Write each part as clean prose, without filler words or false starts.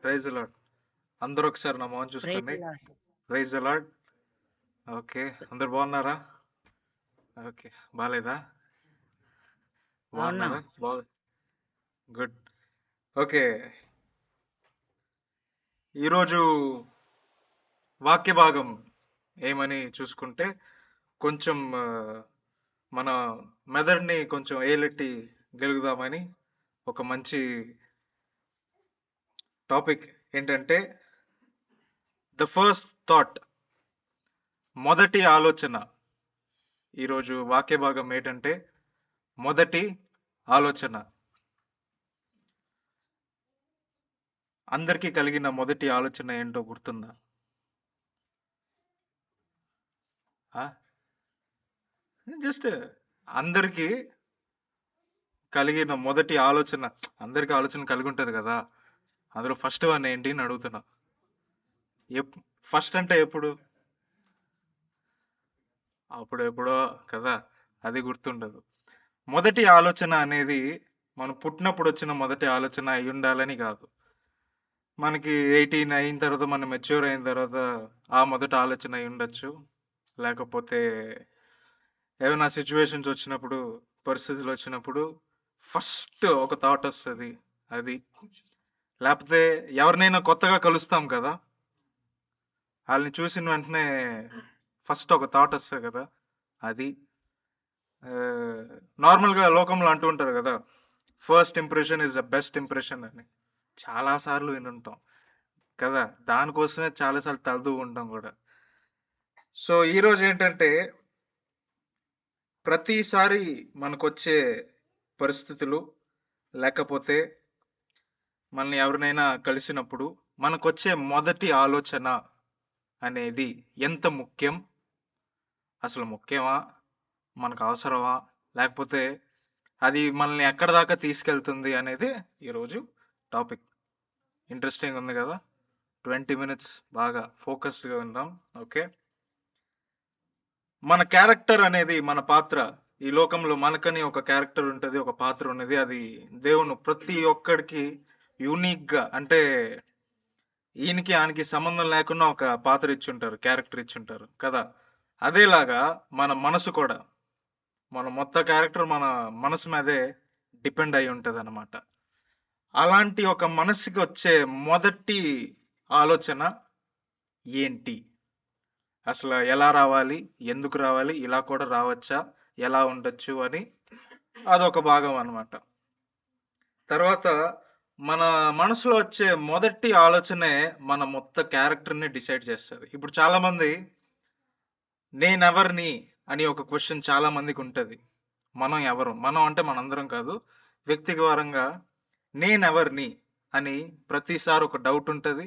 Praise lord. అందరూ ఒకసారి నా మొహం ప్రైజ్ చూసుకోండి. లార్డ్. Praise lord. ఓకే. అందరు బాగున్నారా? ఓకే. బాగాలేదా? బాగున్నాం. బాగున్నారా? గుడ్. ఓకే. ఈరోజు వాక్య భాగం ఏమని చూసుకుంటే కొంచెం మన మెదడుని కొంచెం ఏలెట్టి గెలుగుదామని ఒక మంచి టాపిక్ ఏంటంటే ద ఫస్ట్ థాట్, మొదటి ఆలోచన. ఈరోజు వాక్య భాగం ఏంటంటే మొదటి ఆలోచన. అందరికీ కలిగిన మొదటి ఆలోచన ఏంటో గుర్తుందా? జస్ట్ అందరికీ కలిగిన మొదటి ఆలోచన, అందరికీ ఆలోచన కలిగి ఉంటుంది కదా, అందులో ఫస్ట్ వన్ ఏంటి అని అడుగుతున్నా. ఫస్ట్ అంటే ఎప్పుడు? అప్పుడు ఎప్పుడో కదా, అది గుర్తుండదు. మొదటి ఆలోచన అనేది మనం పుట్టినప్పుడు వచ్చిన మొదటి ఆలోచన అయి ఉండాలని కాదు. మనకి 18 అయిన తర్వాత, మనం మెచ్యూర్ అయిన తర్వాత ఆ మొదటి ఆలోచన అయి ఉండొచ్చు. లేకపోతే ఏమైనా సిచ్యువేషన్స్ వచ్చినప్పుడు, పరిస్థితులు వచ్చినప్పుడు ఫస్ట్ ఒక థాట్ వస్తుంది, అది. లేకపోతే ఎవరినైనా కొత్తగా కలుస్తాం కదా, వాళ్ళని చూసిన వెంటనే ఫస్ట్ ఒక థాట్ వస్తుంది కదా, అది. నార్మల్గా లోకంలో అంటూ ఉంటారు కదా, first impression is the best impression అని. చాలా సార్లు వినుంటాం కదా, దానికోసమే చాలాసార్లు తలదూ ఉంటాం కూడా. సో ఈరోజు ఏంటంటే, ప్రతిసారి మనకొచ్చే పరిస్థితులు, లేకపోతే మనల్ని ఎవరినైనా కలిసినప్పుడు మనకొచ్చే మొదటి ఆలోచన అనేది ఎంత ముఖ్యం? అసలు ముఖ్యమా? మనకు అవసరమా? లేకపోతే అది మనల్ని ఎక్కడి దాకా తీసుకెళ్తుంది అనేది ఈరోజు టాపిక్. ఇంట్రెస్టింగ్ ఉంది కదా. 20 మినిట్స్ బాగా ఫోకస్డ్గా విందాం. ఓకే. మన క్యారెక్టర్ అనేది, మన పాత్ర, ఈ లోకంలో మనకని ఒక క్యారెక్టర్ ఉంటుంది, ఒక పాత్ర ఉన్నది. అది దేవుని ప్రతి ఒక్కడికి యూనిక్గా, అంటే ఈయనకి ఆయనకి సంబంధం లేకుండా ఒక పాత్ర ఇచ్చుంటారు, క్యారెక్టర్ ఇచ్చుంటారు కదా. అదేలాగా మన మనసు కూడా, మన మొత్తం క్యారెక్టర్ మన మనసు మీదే డిపెండ్ అయి ఉంటుంది అనమాట. అలాంటి ఒక మనసుకి వచ్చే మొదటి ఆలోచన ఏంటి? అసలు ఎలా రావాలి, ఎందుకు రావాలి, ఇలా కూడా రావచ్చా, ఎలా ఉండొచ్చు అని, అదొక భాగం అన్నమాట. తర్వాత మన మనసులో వచ్చే మొదటి ఆలోచనే మన మొత్తం క్యారెక్టర్ని డిసైడ్ చేస్తుంది. ఇప్పుడు చాలా మంది నేనెవరిని అని ఒక క్వశ్చన్ చాలా మందికి ఉంటుంది. మనం ఎవరు? మనం అంటే మనందరం కాదు, వ్యక్తిగతంగా నేనెవరిని అని ప్రతిసారి ఒక డౌట్ ఉంటుంది.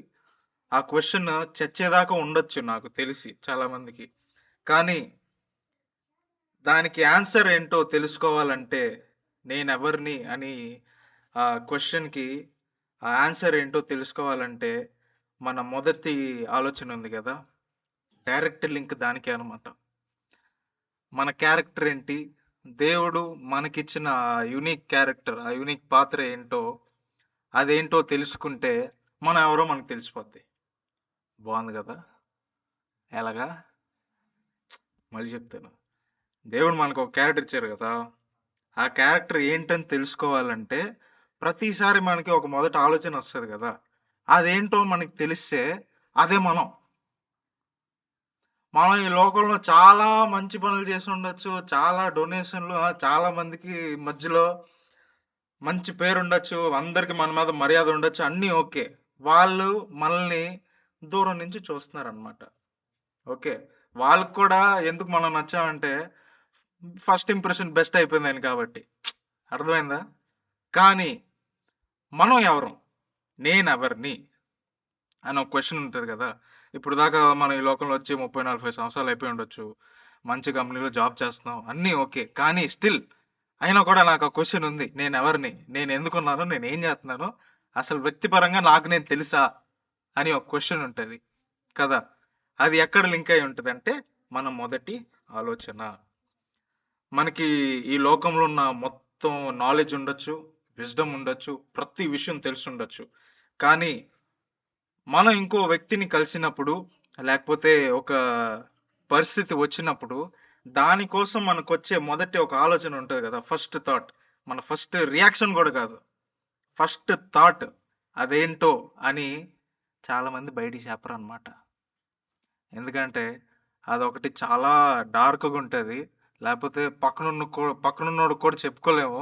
ఆ క్వశ్చన్ చచ్చేదాకా ఉండొచ్చు నాకు తెలిసి చాలా మందికి. కానీ దానికి ఆన్సర్ ఏంటో తెలుసుకోవాలంటే, నేనెవరిని అని ఆ క్వశ్చన్కి ఆ ఆన్సర్ ఏంటో తెలుసుకోవాలంటే, మన మొదటి ఆలోచన ఉంది కదా, డైరెక్ట్ లింక్ దానికే అనమాట. మన క్యారెక్టర్ ఏంటి, దేవుడు మనకిచ్చిన యూనిక్ క్యారెక్టర్, ఆ యూనిక్ పాత్ర ఏంటో, అదేంటో తెలుసుకుంటే మనం ఎవరో మనకు తెలిసిపోద్ది. బాగుంది కదా. ఎలాగా? మళ్ళీ చెప్తాను. దేవుడు మనకు ఒక క్యారెక్టర్ ఇచ్చారు కదా, ఆ క్యారెక్టర్ ఏంటని తెలుసుకోవాలంటే ప్రతిసారి మనకి ఒక మొదటి ఆలోచన వస్తుంది కదా, అదేంటో మనకి తెలిస్తే అదే మనం. మనం ఈ లోకంలో చాలా మంచి పనులు చేసి ఉండొచ్చు, చాలా డొనేషన్లు, చాలా మందికి మధ్యలో మంచి పేరు ఉండొచ్చు, అందరికి మన మీద మర్యాద ఉండొచ్చు, అన్నీ ఓకే. వాళ్ళు మనల్ని దూరం నుంచి చూస్తున్నారు అనమాట. ఓకే. వాళ్ళకి కూడా ఎందుకు మనం నచ్చామంటే ఫస్ట్ ఇంప్రెషన్ బెస్ట్ అయిపోయిందని కాబట్టి. అర్థమైందా? కానీ మనం ఎవరు, నేనెవరిని అని ఒక క్వశ్చన్ ఉంటుంది కదా. ఇప్పుడు దాకా మనం ఈ లోకంలో వచ్చి 30-40 సంవత్సరాలు అయిపోయి ఉండొచ్చు, మంచి కంపెనీలో జాబ్ చేస్తున్నాం, అన్నీ ఓకే. కానీ స్టిల్ అయినా కూడా నాకు ఆ క్వశ్చన్ ఉంది, నేను ఎవరిని, నేను ఎందుకున్నాను, నేను ఏం చేస్తున్నాను, అసలు వ్యక్తిపరంగా నాకు నేను తెలుసా అని ఒక క్వశ్చన్ ఉంటుంది కదా. అది ఎక్కడ లింక్ అయి ఉంటుంది అంటే మన మొదటి ఆలోచన. మనకి ఈ లోకంలో ఉన్న మొత్తం నాలెడ్జ్ ఉండొచ్చు, విజ్డమ్ ఉండొచ్చు, ప్రతి విషయం తెలిసి ఉండొచ్చు, కానీ మనం ఇంకో వ్యక్తిని కలిసినప్పుడు, లేకపోతే ఒక పరిస్థితి వచ్చినప్పుడు, దానికోసం మనకొచ్చే మొదటి ఒక ఆలోచన ఉంటది కదా! First thought. మన ఫస్ట్ రియాక్షన్ గూడా కాదు. ఫస్ట్ థాట్ అదేంటో అని చాలామంది బయటికి చెప్పరనమాట. ఎందుకంటే అదొకటి చాలా డార్క్‌గుంటది. లేపోతే పక్కనున్నోడికి కూడా చెప్పుకోలేము.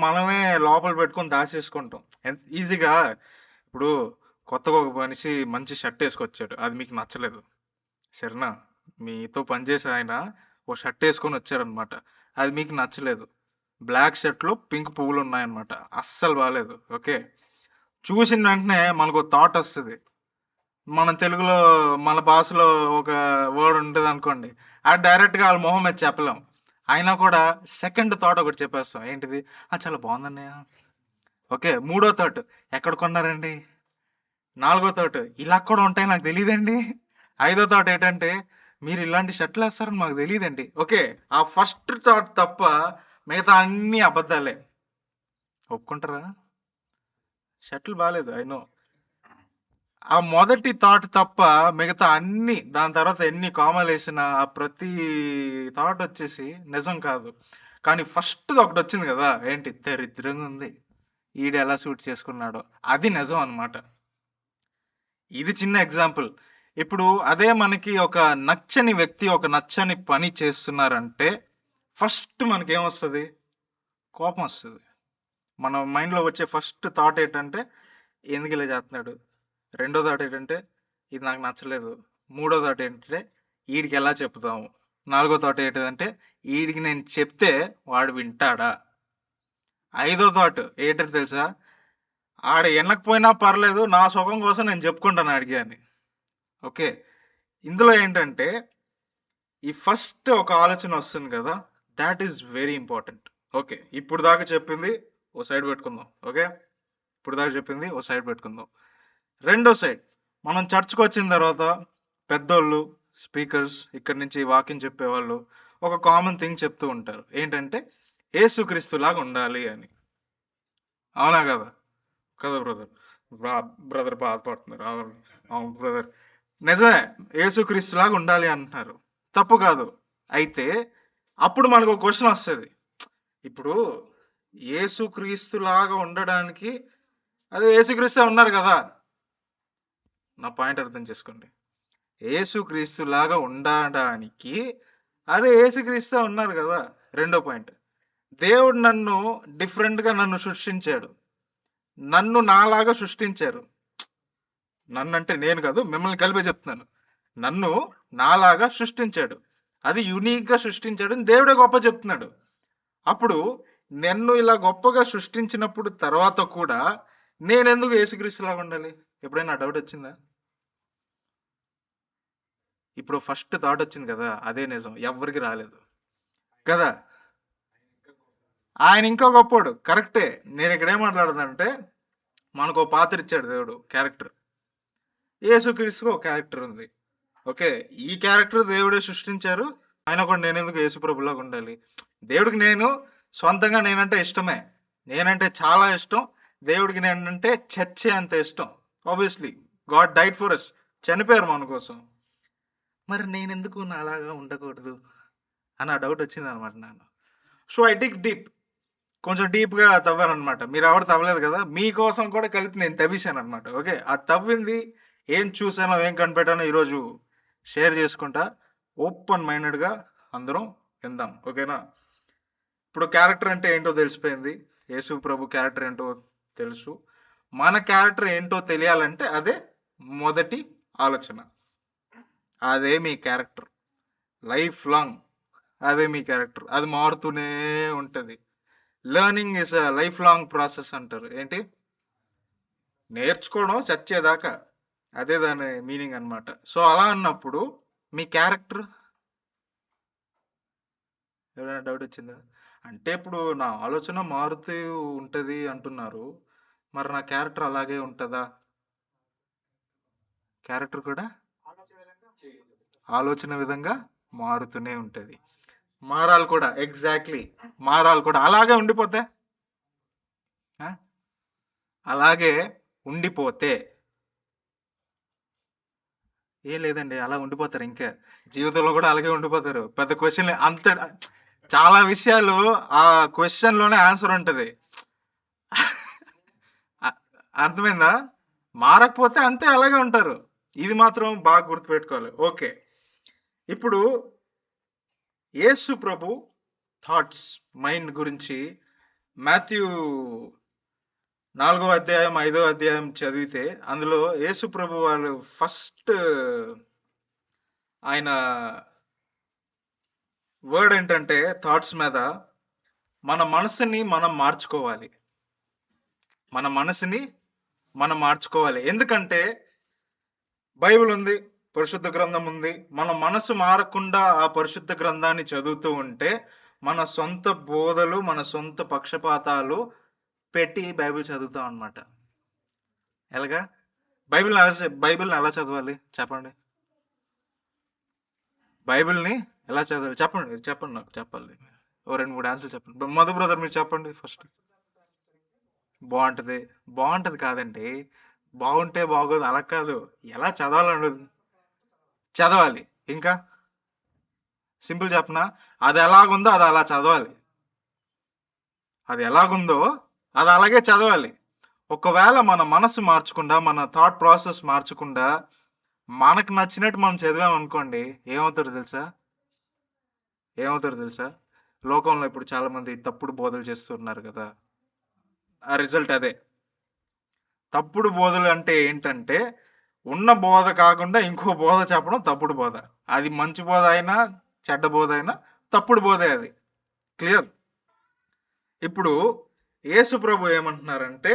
మనమే లోపల పెట్టుకొని దాచేసుకుంటాం. ఈజీగా ఇప్పుడు కొత్తగా ఒక మనిషి మంచి షర్ట్ ఏసుకొచ్చాడు. అది మీకు నచ్చలేదు. సరేనా? మీతో పనిచేసే ఆయన ఓ షర్ట్ ఏసుకొని వచ్చారనమాట. అది మీకు నచ్చలేదు. బ్లాక్ షర్ట్‌లో పింక్ పువ్వులున్నాయన్నమాట. అస్సలు బాలేదు. ఓకే. చూసిన వెంటనే మనకో థాట్ ఒస్తది. మన తెలుగులో, మన భాషలో ఒక వర్డ్ ఉంటదనుకోండి. అది డైరెక్ట్‌గా ఆళ్ళ మొహం మీద చెప్పలేం. అయినా కూడా సెకండ్ థాట్ ఒకటి చెప్పేస్తాం. ఏంటిది? "ఆ! చాలా బావుందన్నయ్య." ఓకే. మూడో థాట్ "ఎక్కడ కొన్నారండి?" నాలుగో థాట్ "ఇలా కూడా ఉంటాయని నాకు తెలీదండి." ఐదో థాట్ ఏంటంటే "మీరు ఇలాంటి షర్ట్‌లేస్తారని మాకు తెలీదండి." ఓకే. ఆ ఫస్ట్ థాట్ తప్ప మిగతా అన్నీ అబద్దాలే. ఒప్పుకుంటారా? షర్టులు బాలేదు. I know. ఆ మొదటి థాట్ తప్ప మిగతా అన్ని దాని తర్వాత ఎన్ని కామాలేసినా ఆ ప్రతి థాట్ వచ్చేసి నిజం కాదు. కానీ ఫస్ట్‌ది ఒకటొచ్చింది గదా! ఏంటి దరిద్రంగా ఉంది. ఈడెలా సూట్ చేసుకున్నాడో. అది నిజం అన్నమాట. ఇది చిన్న ఎగ్జాంపుల్. ఇప్పుడు అదే మనకి ఒక నచ్చని వ్యక్తి, ఒక నచ్చని పని చేస్తున్నారంటే ఫస్ట్ మనకేమొస్తది? కోపమొస్తది. మన మైండ్‌లో వచ్చే ఫస్ట్ థాట్ ఏంటంటే ఎందుకిలా చేత్తన్నాడు? రెండో థాట్ ఏంటంటే ఇది నాకు నచ్చలేదు. మూడో థాట్ ఏంటంటే ఈడికెలా చెప్పుదాము? నాలుగో థాట్ ఏంటిదంటే ఈడికి నేను చెప్తే వాడు వింటాడా? ఐదో థాట్ ఏంటో తెలుసా? ఆడు ఇనకపోయినా పర్లేదు. నా సుఖం కోసం నేను చెప్పుకుంటాను ఆడికి అని. ఓకే. ఇందులో ఏంటంటే ఈ ఫస్ట్ ఒక ఆలోచన వస్తుంది కదా! Thought is very important. Okay. ఇప్పుడు దాకా చెప్పింది ఓ సైడ్ పెట్టుకుందాం. ఓకే. ఇప్పుడు దాకా చెప్పింది ఓ సైడ్ పెట్టుకుందాం. రెండో సైడ్ మనం చర్చ్‌కొచ్చిన తర్వాత పెద్దోళ్ళు, స్పీకర్స్ ఇక్కడి నుంచి వాక్యం చెప్పేవాళ్ళు ఒక కామన్ థింగ్ చెప్తూ ఉంటారు. ఏంటంటే యేసుక్రీస్తులాగా ఉండాలి అని. అవునా కదా? కదా బ్రదర్. బ్రదర్ బాధపడుతున్నారు. అవును. అవును బ్రదర్. నిజమే. యేసుక్రీస్తులాగా ఉండాలి అంటున్నారు. తప్పు కాదు. అయితే అప్పుడు మనకు క్వెషన్ వస్తది. ఇప్పుడు యేసుక్రీస్తులాగా ఉండడానికి అదే యేసుక్రీస్తే ఉన్నారు కదా! నా పాయింట్ అర్థం చేసుకోండి. యేసుక్రీస్తులాగా ఉండడానికి అదే యేసుక్రీస్తే ఉన్నారు కదా! రెండో పాయింట్. దేవుడు నన్ను డిఫరెంట్‌గా నన్ను సృష్టించాడు. నన్ను నాలాగా సృష్టించారు. నన్నంటే నేను కాదు. మిమ్మల్ని కలిపే చెప్తున్నాను. నన్ను నాలాగా సృష్టించాడు. అది యూనిక్‌గా సృష్టించాడని దేవుడే గొప్ప చెప్తున్నాడు. అప్పుడు నన్ను ఇలా గొప్పగా సృష్టించినప్పుడు తర్వాత కూడా నేనెందుకు యేసుక్రీస్తులాగా ఉండాలి? ఎప్పుడైనా డౌట్ వచ్చిందా? ఇప్పుడు ఫస్ట్ థాట్ వచ్చింది కదా! అదే నిజం. ఎవ్వరికీ రాలేదు. కదా! ఆయన ఇంకా గొప్పోడు. కరెక్టే. నేనిక్కడ ఏం మాట్లాడుతున్నానంటే మనకో పాత్ర ఇచ్చాడు దేవుడు క్యారెక్టర్. యేసుక్రీస్తుకి ఒక క్యారెక్టర్ ఉంది. ఓకే. ఈ క్యారెక్టర్ దేవుడే సృష్టించారు. అయినా కూడా నేనెందుకు యేసు ప్రభులాగా ఉండాలి? దేవుడికి నేను సొంతంగా నేనంటే ఇష్టమే. నేనంటే చాలా ఇష్టం. దేవుడికి నేనంటే చచ్చే అంత ఇష్టం. Obviously God died for us. చనిపోయారు మన కోసం. మరి నేనెందుకు నాలాగా ఉండకూడదు? అని ఆ డౌట్ వచ్చిందనమాట నాకు. So, I dig deep. కొంచెం డీప్‌గా తవ్వాననమాట. మీరెవరు తవ్వలేదు కదా! మీకోసం కూడా కలిపి నేను తవ్వేశాననమాట. ఓకే. ఆ తవ్వింది ఏం చూసానో, ఏం కనిపెట్టానో ఈరోజు షేర్ చేసుకుంటా. ఓపెన్ మైండెడ్‌గా అందరం విందాం. ఓకేనా? ఇప్పుడు క్యారెక్టర్ అంటే ఏంటో తెలిసిపోయింది. యేసు ప్రభు క్యారెక్టర్ ఏంటో తెలుసు. మన క్యారెక్టర్ ఏంటో తెలియాలంటే అదే మొదటి ఆలోచన. అదే మీ క్యారెక్టర్. లైఫ్ లాంగ్ అదే మీ క్యారెక్టర్. అది మారుతూనే ఉంటది. Learning is a life long process అంటారు. ఏంటి? నేర్చుకోవడం చచ్చేదాకా. అదే దాని మీనింగ్ అన్నమాట. సో, అలా అన్నప్పుడు మీ క్యారెక్టర్ ఎవరైనా డౌట్ వచ్చిందా? అంటే ఇప్పుడు నా ఆలోచన మారుతూ ఉంటది అంటున్నారు. మరి నా క్యారెక్టర్ అలాగే ఉంటదా? క్యారెక్టర్ కూడా ఆలోచన విధంగా మారుతూనే ఉంటది. మారాలి కూడా. ఎగ్జాక్ట్‌లీ. మారాలి కూడా. అలాగే ఉండిపోతే? ఆ! అలాగే ఉండిపోతే ఏం లేదండి అలా ఉండిపోతారు ఇంకా. జీవితంలో కూడా అలాగే ఉండిపోతారు. పెద్ద క్వెషన్ అంత చాలా విషయాలు ఆ క్వెషన్ లోనే ఆన్సర్ ఉంటది. అ- అర్థమైందా? మారకపోతే అంతే అలాగే ఉంటారు. ఇది మాత్రం బాగా గుర్తుపెట్టుకోవాలి. ఓకే, ఇప్పుడు యేసు ప్రభు థాట్స్ మైండ్ గురించి మాథ్యూ 4వ అధ్యాయం 5వ అధ్యాయం చదివితే అందులో యేసు ప్రభు వాళ్ళు ఫస్ట్ ఆయన వర్డ్ ఏంటంటే థాట్స్ మీద మన మనసుని మనం మార్చుకోవాలి. మన మనసుని మనం మార్చుకోవాలి. ఎందుకంటే బైబిల్ ఉంది, పరిశుద్ధ గ్రంథం ఉంది. మన మనసు మారకుండా ఆ పరిశుద్ధ గ్రంథాన్ని చదువుతూ ఉంటే మన సొంత బోధలు, మన సొంత పక్షపాతాలు పెట్టి బైబిల్ చదువుతాం అన్నమాట. ఎలాగా? బైబిల్ని ఎలా చదవాలి చెప్పండి? బైబిల్ని ఎలా చదవాలి చెప్పండి? చెప్పండి, నాకు చెప్పాలి. ఓ 2 3 ఆన్సర్లు చెప్పండి. మధు బ్రదర్ మీరు చెప్పండి ఫస్ట్. బాగుంటది. బాగుంటది కాదండి, బాగుంటే బాగోదు అలా కాదు. ఎలా చదవాలని చదవాలి. ఇంకా సింపుల్ చెప్పనా? అది ఎలాగుందో అది అలా చదవాలి. అది ఎలాగుందో అది అలాగే చదవాలి. ఒకవేళ మన మనసు మార్చకుండా, మన థాట్ ప్రాసెస్ మార్చకుండా మనకు నచ్చినట్టు మనం చదివామనుకోండి, ఏమవుతారో తెలుసా? ఏమవుతారో తెలుసా? లోకంలో ఇప్పుడు చాలా మంది తప్పుడు బోధలు చేస్తున్నారు కదా. ఆ రిజల్ట్ అదే. తప్పుడు బోధలు అంటే ఏంటంటే ఉన్న బోధ కాకుండా ఇంకో బోధ చెప్పడం తప్పుడు బోధ. అది మంచి బోధ అయినా చెడ్డ బోధ అయినా తప్పుడు బోధే అది. క్లియర్? ఇప్పుడు యేసు ప్రభు ఏమంటున్నారంటే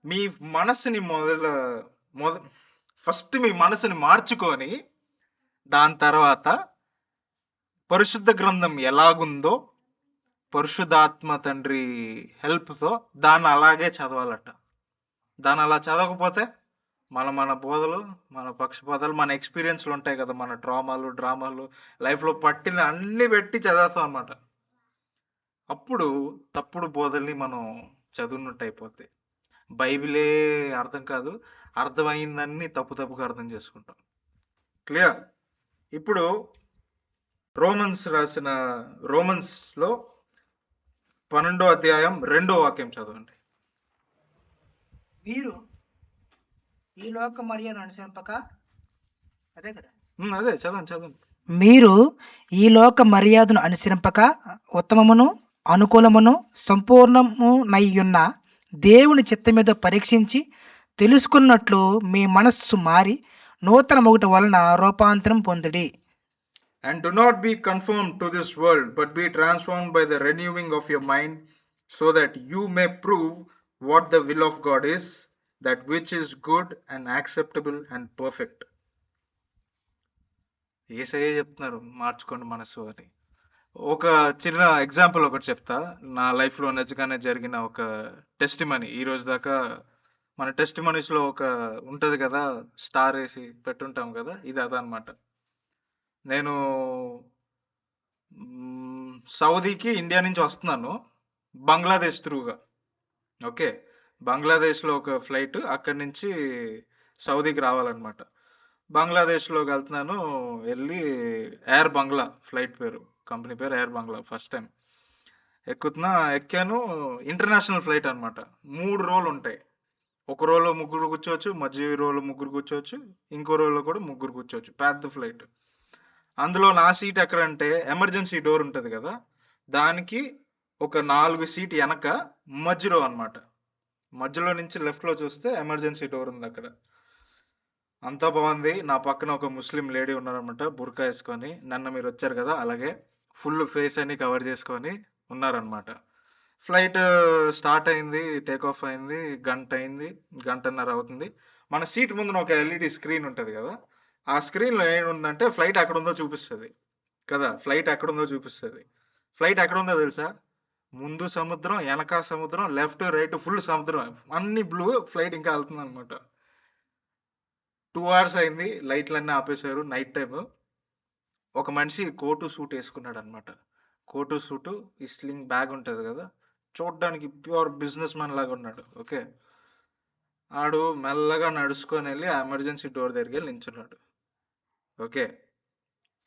మీ మనసుని మొద ఫస్ట్ మీ మనసుని మార్చుకొని దాని తర్వాత పరిశుద్ధ గ్రంథం ఎలాగుందో పరిశుద్ధాత్మ తండ్రి హెల్ప్తో దాన్ని అలాగే చదవాలట. దాన్ని అలా చదవకపోతే మన మన బోధలు, మన పక్షపాతాలు, మన ఎక్స్పీరియన్స్లు ఉంటాయి కదా, మన ట్రామాలు డ్రామాలు లైఫ్లో పట్టిన అన్ని పెట్టి చదువుతాం అనమాట. అప్పుడు తప్పుడు బోధల్ని మనం చదువున్నట్టు అయిపోద్ది. బైబిలే అర్థం కాదు, అర్థమైందన్నీ తప్పు తప్పుగా అర్థం చేసుకుంటాం. క్లియర్? ఇప్పుడు రోమన్స్ లో 12వ అధ్యాయం 2వ వాక్యం చదవండి. మీరు ఈ లోక మర్యాద అనుసరింపక, అదే కదా, అదే చదవండి చదవండి. మీరు ఈ లోక మర్యాదను అనుసరింపక ఉత్తమమును అనుకూలమును సంపూర్ణమునయ్యున్న దేవుని చిత్తమేదో పరీక్షించి తెలుసుకున్నట్లు మీ మనస్సు మారి నూతన మొగట వలన రూపాంతరం పొందుడి. And do not be conformed to this world, but be transformed by the renewing of your mind, so that you may prove what the will of God is, that which is good and acceptable and perfect. యేసయ్యే చెప్తున్నారు మార్చుకోండి మనసు అని. ఒక చిన్న example ఒకటి చెప్తా. నా లైఫ్లో నిజంగానే జరిగిన ఒక టెస్టిమనీ. ఈ రోజు దాకా మన టెస్టిమనీస్లో ఒక ఉంటుంది కదా, స్టార్ వేసి పెట్టుంటాం కదా, ఇది అదనమాట. నేను సౌదీకి ఇండియా నుంచి వస్తున్నాను బంగ్లాదేశ్ త్రూగా. ఓకే, బంగ్లాదేశ్లో ఒక ఫ్లైట్, అక్కడి నుంచి సౌదీకి రావాలన్నమాట. బంగ్లాదేశ్లోకి వెళ్తున్నాను. వెళ్ళి ఎయిర్ బంగ్లా ఫ్లైట్ పేరు, కంపెనీ పేరు ఎయిర్ బంగ్లా. ఫస్ట్ టైం ఎక్కాను. ఇంటర్నేషనల్ ఫ్లైట్ అనమాట. 3 రోలు ఉంటాయి. ఒక రోలో ముగ్గురు కూర్చోవచ్చు, మధ్య రోలో ముగ్గురు కూర్చోవచ్చు, ఇంకో రోలో కూడా ముగ్గురు కూర్చోవచ్చు. పెద్ద ఫ్లైట్. అందులో నా సీట్ ఎక్కడంటే ఎమర్జెన్సీ డోర్ ఉంటుంది కదా, దానికి ఒక 4 సీట్ వెనక మధ్యలో అనమాట. మధ్యలో నుంచి లెఫ్ట్లో చూస్తే ఎమర్జెన్సీ డోర్ ఉంది అక్కడ. అంతా బాగుంది. నా పక్కన ఒక ముస్లిం లేడీ ఉన్నారనమాట, బుర్కా వేసుకొని. నన్ను మీరు వచ్చారు కదా అలాగే ఫుల్ ఫేస్ అని కవర్ చేసుకొని ఉన్నారనమాట. ఫ్లైట్ స్టార్ట్ అయింది, టేక్ ఆఫ్ అయింది, గంట అయింది, గంటన్నర అవుతుంది. మన సీట్ ముందున ఒక ఎల్ఈడి స్క్రీన్ ఉంటుంది కదా, ఆ స్క్రీన్లో ఏముందంటే ఫ్లైట్ ఎక్కడుందో చూపిస్తుంది కదా. ఫ్లైట్ ఎక్కడుందో చూపిస్తుంది. ఫ్లైట్ ఎక్కడుందో తెలుసా? ముందు సముద్రం, వెనక సముద్రం, లెఫ్ట్ రైట్ ఫుల్ సముద్రం, అన్ని బ్లూ. ఫ్లైట్ ఇంకా వెళ్తుంది అనమాట. 2 hours అయింది, లైట్లన్నీ ఆపేశారు, నైట్ టైం. ఒక మనిషి కోటు సూట్ వేసుకున్నాడు అనమాట. కోటు సూటు, ఈ స్లింగ్ బ్యాగ్ ఉంటుంది కదా, చూడడానికి ప్యూర్ బిజినెస్ మ్యాన్ లాగా ఉన్నాడు. ఓకే, ఆడు మెల్లగా నడుచుకొని వెళ్ళి ఆ ఎమర్జెన్సీ డోర్ దగ్గరికి వెళ్ళి నించున్నాడు. ఓకే.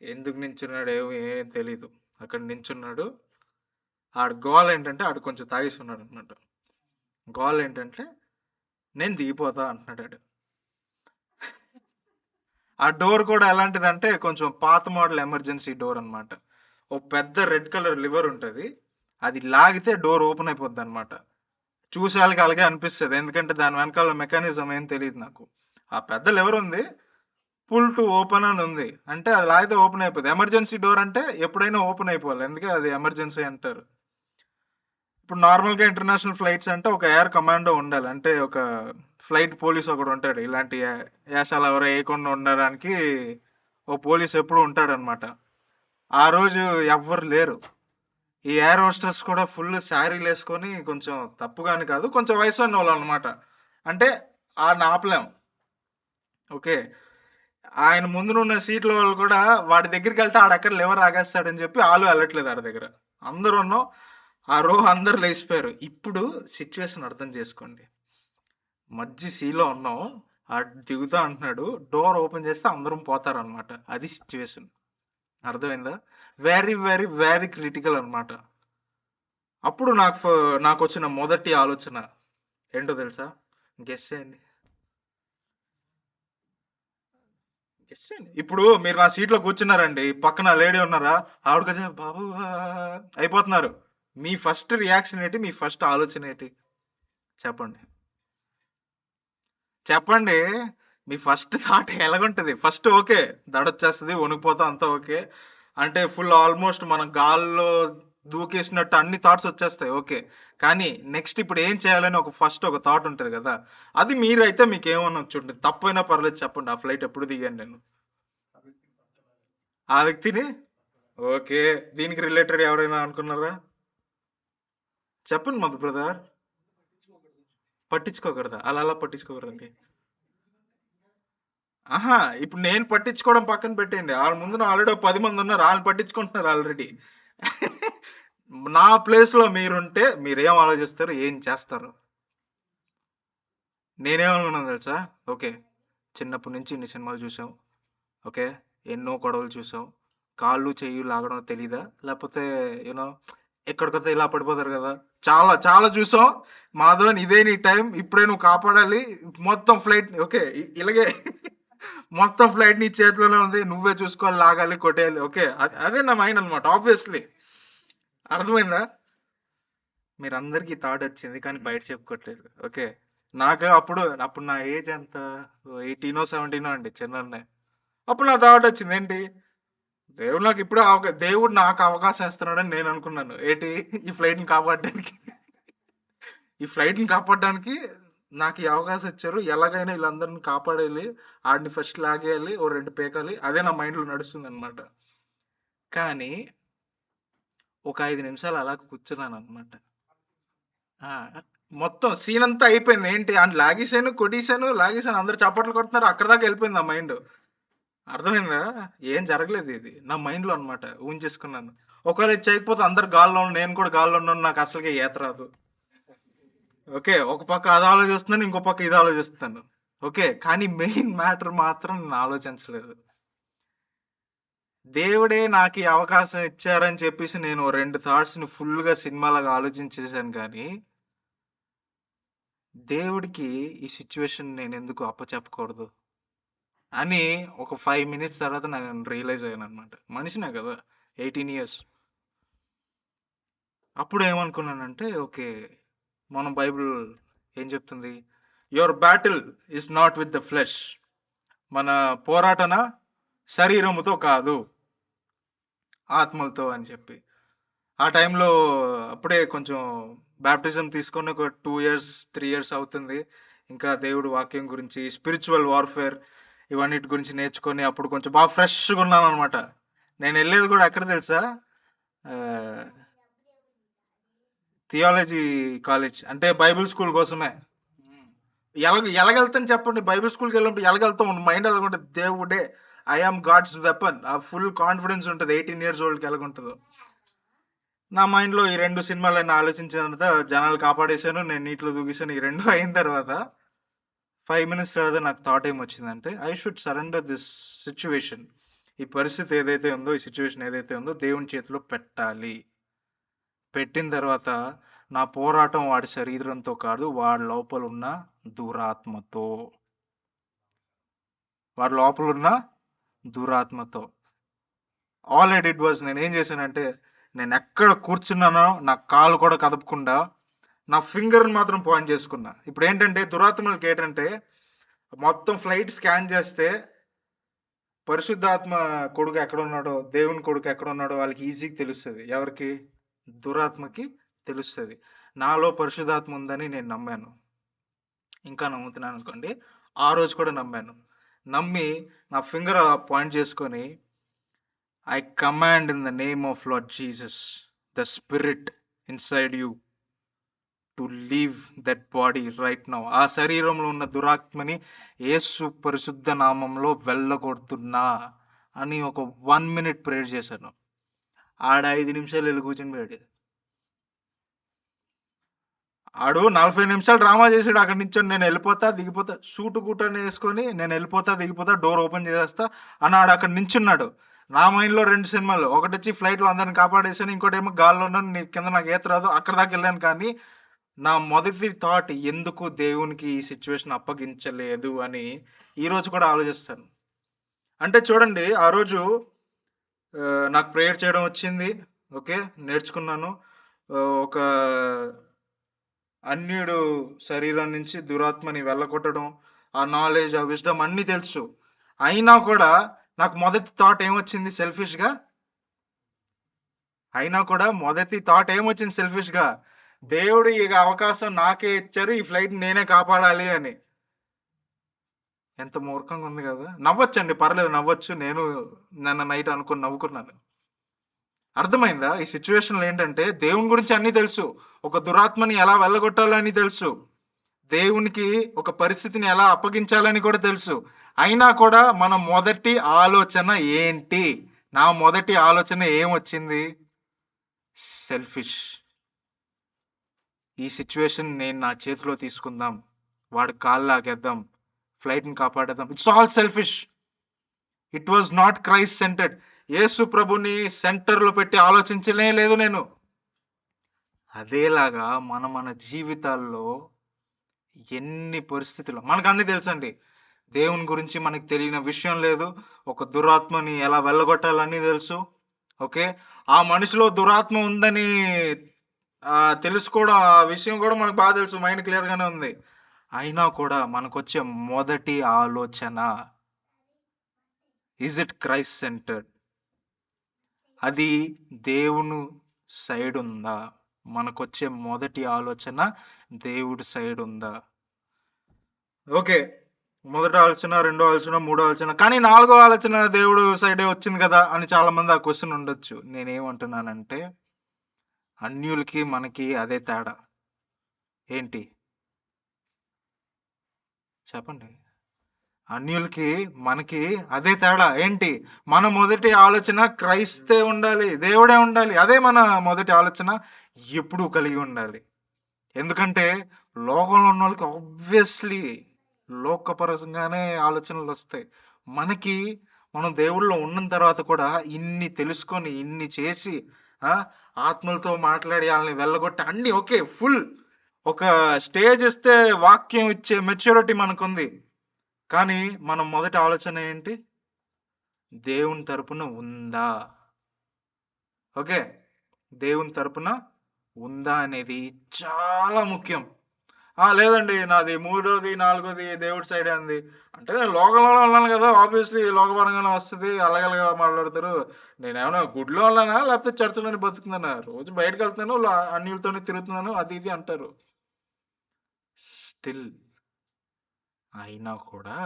ఎందుకు నించున్నాడు ఏం తెలీదు. అక్కడ నించున్నాడు. ఆడు గోల్ ఏంటంటే ఆడు కొంచెం తాగేసి ఉన్నాడు అనమాట. గోల్ ఏంటంటే నేను దిగిపోతా అంటున్నాడు ఆడు. ఆ డోర్ కూడా ఎలాంటిదంటే కొంచెం పాత మోడల్ ఎమర్జెన్సీ డోర్ అన్నమాట. ఓ పెద్ద రెడ్ కలర్ లివర్ ఉంటది. అది లాగితే డోర్ ఓపెన్ అయిపోద్ది అనమాట. చూసే వాళ్ళకి అలాగే అనిపిస్తుంది, ఎందుకంటే దాని వెనకాల మెకానిజం ఏం తెలియదు నాకు. ఆ పెద్ద లివర్ ఉంది, పుల్ టు ఓపెన్ అని ఉంది, అంటే అది లాగితే ఓపెన్ అయిపోద్ది. ఎమర్జెన్సీ డోర్ అంటే ఎప్పుడైనా ఓపెన్ అయిపోవాలి, అందుకే అది ఎమర్జెన్సీ అంటారు. ఇప్పుడు నార్మల్గా ఇంటర్నేషనల్ ఫ్లైట్స్ అంటే ఒక ఎయిర్ కమాండో ఉండాలి, అంటే ఒక ఫ్లైట్ పోలీస్ ఒకడు ఉంటాడు. ఇలాంటి యాసాలు ఎవరు వేయకుండా ఉండడానికి ఓ పోలీస్ ఎప్పుడు ఉంటాడనమాట. ఆ రోజు ఎవ్వరు లేరు. ఈ ఎయిర్ హోస్టెస్ కూడా ఫుల్ శారీలు వేసుకొని, కొంచెం తప్పుగాని కాదు, కొంచెం వయసు ఉన్న వాళ్ళు అనమాట. అంటే ఆ ఆపలేం. ఓకే. ఆయన ముందునున్న సీట్లో వాళ్ళు కూడా వాడి దగ్గరికి వెళ్తే ఆడెక్కడ లివర్ ఆగేస్తాడని చెప్పి వాళ్ళు వెళ్ళట్లేదు ఆడ దగ్గర. అందరూ ఉన్నాం, ఆ రో అందరు లేచిపోయారు. ఇప్పుడు సిచ్యువేషన్ అర్థం చేసుకోండి. మధ్య సీలో ఉన్నాం, ఆడు దిగుతా అంటున్నాడు, డోర్ ఓపెన్ చేస్తే అందరం పోతారనమాట. అది సిచ్యువేషన్. అర్థమైందా? వెరీ వెరీ వెరీ క్రిటికల్ అనమాట. అప్పుడు నాకు వచ్చిన మొదటి ఆలోచన ఏంటో తెలుసా? గెస్ చేయండి. గెస్ చేయండి. ఇప్పుడు మీరు నా సీట్లో కూర్చున్నారండి, పక్కన లేడీ ఉన్నారా, ఆవిడ కొంచెం బాబు అయిపోతున్నారు. మీ ఫస్ట్ రియాక్షన్ ఏంటి? మీ ఫస్ట్ ఆలోచన ఏంటి? చెప్పండి. చెప్పండి. మీ ఫస్ట్ థాట్ ఎలాగుంటది? ఫస్ట్ ఓకే, దడొచ్చేస్తుంది, వణికిపోతాం, అంతా ఓకే. అంటే ఫుల్ ఆల్మోస్ట్ మనం గాల్లో దూకేసినట్టు అన్ని థాట్స్ వచ్చేస్తాయి, ఓకే. కానీ నెక్స్ట్ ఇప్పుడు ఏం చేయాలని ఒక థాట్ ఉంటుంది కదా. అది మీరైతే మీకు ఏమన్నా వచ్చుంటుంది, తప్పైనా పర్లేదు చెప్పండి. ఆ ఫ్లైట్ ఎప్పుడు దిగాను నేను? ఆ వ్యక్తిని. ఓకే. దీనికి రిలేటెడ్ ఎవరైనా అనుకున్నారా? చెప్పండి మధు బ్రదర్. పట్టించుకోకూడదా? అలా అలా పట్టించుకోకూడదండి. ఆహా, ఇప్పుడు నేను పట్టించుకోవడం పక్కన పెట్టండి, వాళ్ళ ముందు ఆల్రెడీ 10 మంది ఉన్నారు, వాళ్ళని పట్టించుకుంటున్నారు ఆల్రెడీ. నా ప్లేస్ లో మీరుంటే మీరేం ఆలోచిస్తారు, ఏం చేస్తారు? నేనేమనుకున్నాను తెలుసా? ఓకే, చిన్నప్పటి నుంచి ఇన్ని సినిమాలు చూసాం, ఓకే, ఎన్నో గొడవలు చూసాం, కాళ్ళు చెయ్యి లాగడం తెలీదా, లేకపోతే యూనో ఎక్కడికొస్తే ఇలా పడిపోతారు కదా, చాలా చాలా చూసాం. మాధవన్, ఇదే నీ టైం, ఇప్పుడే నువ్వు కాపాడాలి మొత్తం ఫ్లైట్. ఓకే, ఇలాగే మొత్తం ఫ్లైట్ నీ చేతిలోనే ఉంది, నువ్వే చూసుకోవాలి, లాగాలి, కొట్టేయాలి. ఓకే, అదే నా మైండ్ అనమాట, ఆబ్వియస్లీ. అర్థమైందా? మీరందరికీ థాట్ వచ్చింది కానీ బయట చెప్పుకోవట్లేదు. ఓకే. నాకు అప్పుడు నా ఏజ్ ఎంత, 18 17 అండి, చిన్న. అప్పుడు నా థాట్ వచ్చింది ఏంటి, దేవుడు నాకు అవకాశం ఇస్తున్నాడని నేను అనుకున్నాను. ఏంటి? ఈ ఫ్లైట్ ని కాపాడడానికి. ఈ ఫ్లైట్ ని కాపాడడానికి నాకు ఈ అవకాశం ఇచ్చారు, ఎలాగైనా వీళ్ళందరిని కాపాడేయాలి, ఆడిని ఫస్ట్ లాగేయాలి, ఓ 2 పేకాలి, అదే నా మైండ్ లో నడుస్తుంది అనమాట. కానీ ఒక 5 నిమిషాలు అలా కూర్చున్నాను అనమాట. మొత్తం సీన్ అంతా అయిపోయింది. ఏంటి అని లాగేశాను, అందరు చప్పట్లు కొడుతున్నారు, అక్కడ దాకా వెళ్ళిపోయింది నా మైండ్. అర్థమైందా? ఏం జరగలేదు, ఇది నా మైండ్ లో అనమాట, ఊహించేసుకున్నాను. ఒకవేళ ఇది చేయకపోతే అందరు గాల్లో ఉన్నాను, నేను కూడా గాల్లో ఉన్నాను, నాకు అసలుకే ఈత రాదు. ఓకే, ఒక పక్క అది ఆలోచిస్తున్నాను, ఇంకో పక్క ఇది ఆలోచిస్తున్నాను. ఓకే, కానీ మెయిన్ మ్యాటర్ మాత్రం నేను ఆలోచించలేదు. దేవుడే నాకు ఈ అవకాశం ఇచ్చారని చెప్పేసి నేను 2 థాట్స్ ని ఫుల్ గా సినిమాలాగా ఆలోచించేసాను, కానీ దేవుడికి ఈ సిచ్యువేషన్ నేను ఎందుకు అప్పచెప్పకూడదు అని ఒక 5 మినిట్స్ తర్వాత నేను రియలైజ్ అయ్యాను అనమాట. మనిషినే కదా, 18 ఇయర్స్. అప్పుడు ఏమనుకున్నానంటే, ఓకే, మన బైబిల్ ఏం చెప్తుంది? Your battle is not with the flesh. మన పోరాటన శరీరముతో కాదు, ఆత్మలతో అని చెప్పి. ఆ టైంలో అప్పుడే కొంచెం బ్యాప్టిజం తీసుకొని ఒక 2 ఇయర్స్ 3 ఇయర్స్ అవుతుంది. ఇంకా దేవుడు వాక్యం గురించి, స్పిరిచువల్ వార్ఫేర్, ఇవన్నిటి గురించి నేర్చుకొని అప్పుడు కొంచెం బాగా ఫ్రెష్గా ఉన్నాను అనమాట. నేను వెళ్ళేది కూడా ఎక్కడ తెలుసా? థియాలజీ కాలేజ్, అంటే బైబిల్ స్కూల్ కోసమే. ఎలాగెళ్తాను చెప్పండి? బైబిల్ స్కూల్కి వెళ్ళినప్పుడు ఎలాగెళ్తాం? మైండ్ ఎలాగుంటుంది? దేవుడే, ఐఆమ్ గాడ్స్ వెపన్, ఆ ఫుల్ కాన్ఫిడెన్స్ ఉంటుంది 18 ఇయర్స్ ఓల్డ్కి ఎలాగుంటుందో. నా మైండ్ లో ఈ 2 సినిమాలన్నీ ఆలోచించిన తర్వాత జనాలు కాపాడేశాను, నేను నీటిలో దూకేశాను. ఈ 2 అయిన తర్వాత 5 మినిట్స్ తర్వాత నాకు థాట్ ఏమొచ్చిందంటే, I should surrender this situation ఈ పరిస్థితి ఏదైతే ఉందో, ఈ సిచ్యువేషన్ ఏదైతే ఉందో దేవుని చేతిలో పెట్టాలి. పెట్టిన తర్వాత నా పోరాటం వాడి శరీరంతో కాదు, వాడి లోపల ఉన్న దురాత్మతో. వాడి లోపల ఉన్న దురాత్మతో. ఆల్ ఐ డిడ్ వాజ్, నేనేం చేశానంటే, నేను ఎక్కడ కూర్చున్నానో నా కాలు కూడా కదపకుండా నా ఫింగర్ని మాత్రం పాయింట్ చేసుకున్నా. ఇప్పుడు ఏంటంటే దురాత్మలకి ఏంటంటే మొత్తం ఫ్లైట్ స్కాన్ చేస్తే పరిశుద్ధాత్మ కొడుకు ఎక్కడ ఉన్నాడో, దేవుని కొడుకు ఎక్కడ ఉన్నాడో వాళ్ళకి ఈజీగా తెలుస్తుంది. ఎవరికి? దురాత్మకి తెలుస్తుంది. నాలో పరిశుద్ధాత్మ ఉందని నేను నమ్మాను. ఇంకా నమ్ముతున్నాను అనుకోండి. ఆ రోజు కూడా నమ్మాను. నమ్మి నా ఫింగర్ పాయింట్ చేసుకొని, I command in the name of lord Jesus the spirit inside you to leave that body right now. ఆ శరీరంలో ఉన్న దురాత్మని యేసు పరిశుద్ధ నామంలో వెళ్ళగొడుతున్నా అని ఒక 1 minute ప్రేయర్ చేశాను. ఆడ 5 నిమిషాలు వెళ్ళి కూర్చుని పోయాడు. ఆడు 40 నిమిషాలు డ్రామా చేసాడు. అక్కడి నుంచి నేను వెళ్ళిపోతా దిగిపోతా, సూటు బూటని వేసుకొని నేను వెళ్ళిపోతా దిగిపోతా, డోర్ ఓపెన్ చేసేస్తా అని ఆడు అక్కడ నించున్నాడు. నా మైండ్లో 2 సినిమాలు. ఒకటి వచ్చి ఫ్లైట్లో అందరిని కాపాడేసాను, ఇంకోటి ఏమో గాల్లో ఉన్నాను, నీ కింద నాకు ఈత రాదు, అక్కడ దాకా వెళ్ళాను. కానీ నా మొదటి థాట్, ఎందుకు దేవునికి ఈ సిచ్యువేషన్ అప్పగించలేదు అని ఈ రోజు కూడా ఆలోచిస్తాను. అంటే చూడండి, ఆ రోజు నాకు ప్రేయర్ చేయడం వచ్చింది, ఓకే, నేర్చుకున్నాను. ఒక అన్యుడు శరీరం నుంచి దురాత్మని వెళ్ళగొట్టడం, ఆ నాలెడ్జ్, ఆ విజ్డమ్ అన్నీ తెలుసు. అయినా కూడా నాకు మొదటి థాట్ ఏమొచ్చింది? సెల్ఫిష్గా. అయినా కూడా మొదటి థాట్ ఏమొచ్చింది? సెల్ఫిష్గా, దేవుడు ఈ అవకాశం నాకే ఇచ్చారు, ఈ ఫ్లైట్ నేనే కాపాడాలి అని. ఎంత మూర్ఖంగా ఉంది కదా. నవ్వొచ్చండి, పర్లేదు, నవ్వచ్చు. నేను నిన్న నైట్ అనుకుని నవ్వుకున్నాను. అర్థమైందా? ఈ సిచ్యువేషన్లో ఏంటంటే దేవుని గురించి అన్నీ తెలుసు, ఒక దురాత్మని ఎలా వెళ్ళగొట్టాలని తెలుసు, దేవునికి ఒక పరిస్థితిని ఎలా అప్పగించాలని కూడా తెలుసు. అయినా కూడా మన మొదటి ఆలోచన ఏంటి? నా మొదటి ఆలోచన ఏమొచ్చింది? సెల్ఫిష్. ఈ సిచ్యువేషన్ నేను నా చేతిలో తీసుకుందాం, వాడి కాళ్ళు లాగేద్దాం, ఫ్లైట్ని కాపాడేద్దాం. It's all selfish. It was not Christ centered. యేసు ప్రభుని సెంటర్లో పెట్టి ఆలోచించలే లేదు నేను. అదేలాగా మన జీవితాల్లో ఎన్ని పరిస్థితులు మనకు అన్ని తెలుసండి. దేవుని గురించి మనకు తెలియని విషయం లేదు. ఒక దురాత్మని ఎలా వెళ్ళగొట్టాలని తెలుసు, ఓకే. ఆ మనిషిలో దురాత్మ ఉందని తెలుసుకోవడం, ఆ విషయం కూడా మనకు బాగా తెలుసు, మైండ్ క్లియర్గానే ఉంది. అయినా కూడా మనకు వచ్చే మొదటి ఆలోచన, ఈజ్ ఇట్ క్రైస్ట్ సెంటర్డ్? అది దేవుని సైడ్ ఉందా? మనకొచ్చే మొదటి ఆలోచన దేవుడి సైడ్ ఉందా? ఓకే, మొదటి ఆలోచన, రెండో ఆలోచన, మూడో ఆలోచన, కానీ 4వ ఆలోచన దేవుడు సైడే వచ్చింది కదా అని చాలా మంది ఆ క్వశ్చన్ ఉండొచ్చు. నేనేమంటున్నానంటే, అన్యులకి మనకి అదే తేడా ఏంటి చెప్పండి? అన్యులకి మనకి అదే తేడా ఏంటి? మన మొదటి ఆలోచన క్రైస్తే ఉండాలి, దేవుడే ఉండాలి. అదే మన మొదటి ఆలోచన ఎప్పుడూ కలిగి ఉండాలి. ఎందుకంటే లోకంలో ఉన్న వాళ్ళకి ఆబ్వియస్లీ లోకపరంగానే ఆలోచనలు వస్తాయి. మనకి మనం దేవుళ్ళో ఉన్న తర్వాత కూడా ఇన్ని తెలుసుకొని, ఇన్ని చేసి, ఆత్మలతో మాట్లాడి వాళ్ళని వెళ్ళగొట్టి అన్ని ఓకే, ఫుల్ ఒక స్టేజ్ ఇస్తే వాక్యం ఇచ్చే మెచ్యూరిటీ మనకుంది. కానీ మనం మొదటి ఆలోచన ఏంటి? దేవుని తరపున ఉందా? ఓకే, దేవుని తరపున ఉందా అనేది చాలా ముఖ్యం. లేదండి, నాది 3వది 4వది దేవుడి సైడే ఉంది అంటే, నేను లోకంలో ఉన్నాను కదా, ఆబ్వియస్లీ లోకపరంగానే వస్తుంది, అలగలగా మాట్లాడతారు. నేనేమన్నా గుడిలో ఉన్నానా లేకపోతే చర్చలోనే బతుకుతున్నానా? రోజు బయటకు వెళ్తున్నాను, అన్యులతోనే తిరుగుతున్నాను, అది ఇది అంటారు. స్టిల్ అయినా కూడా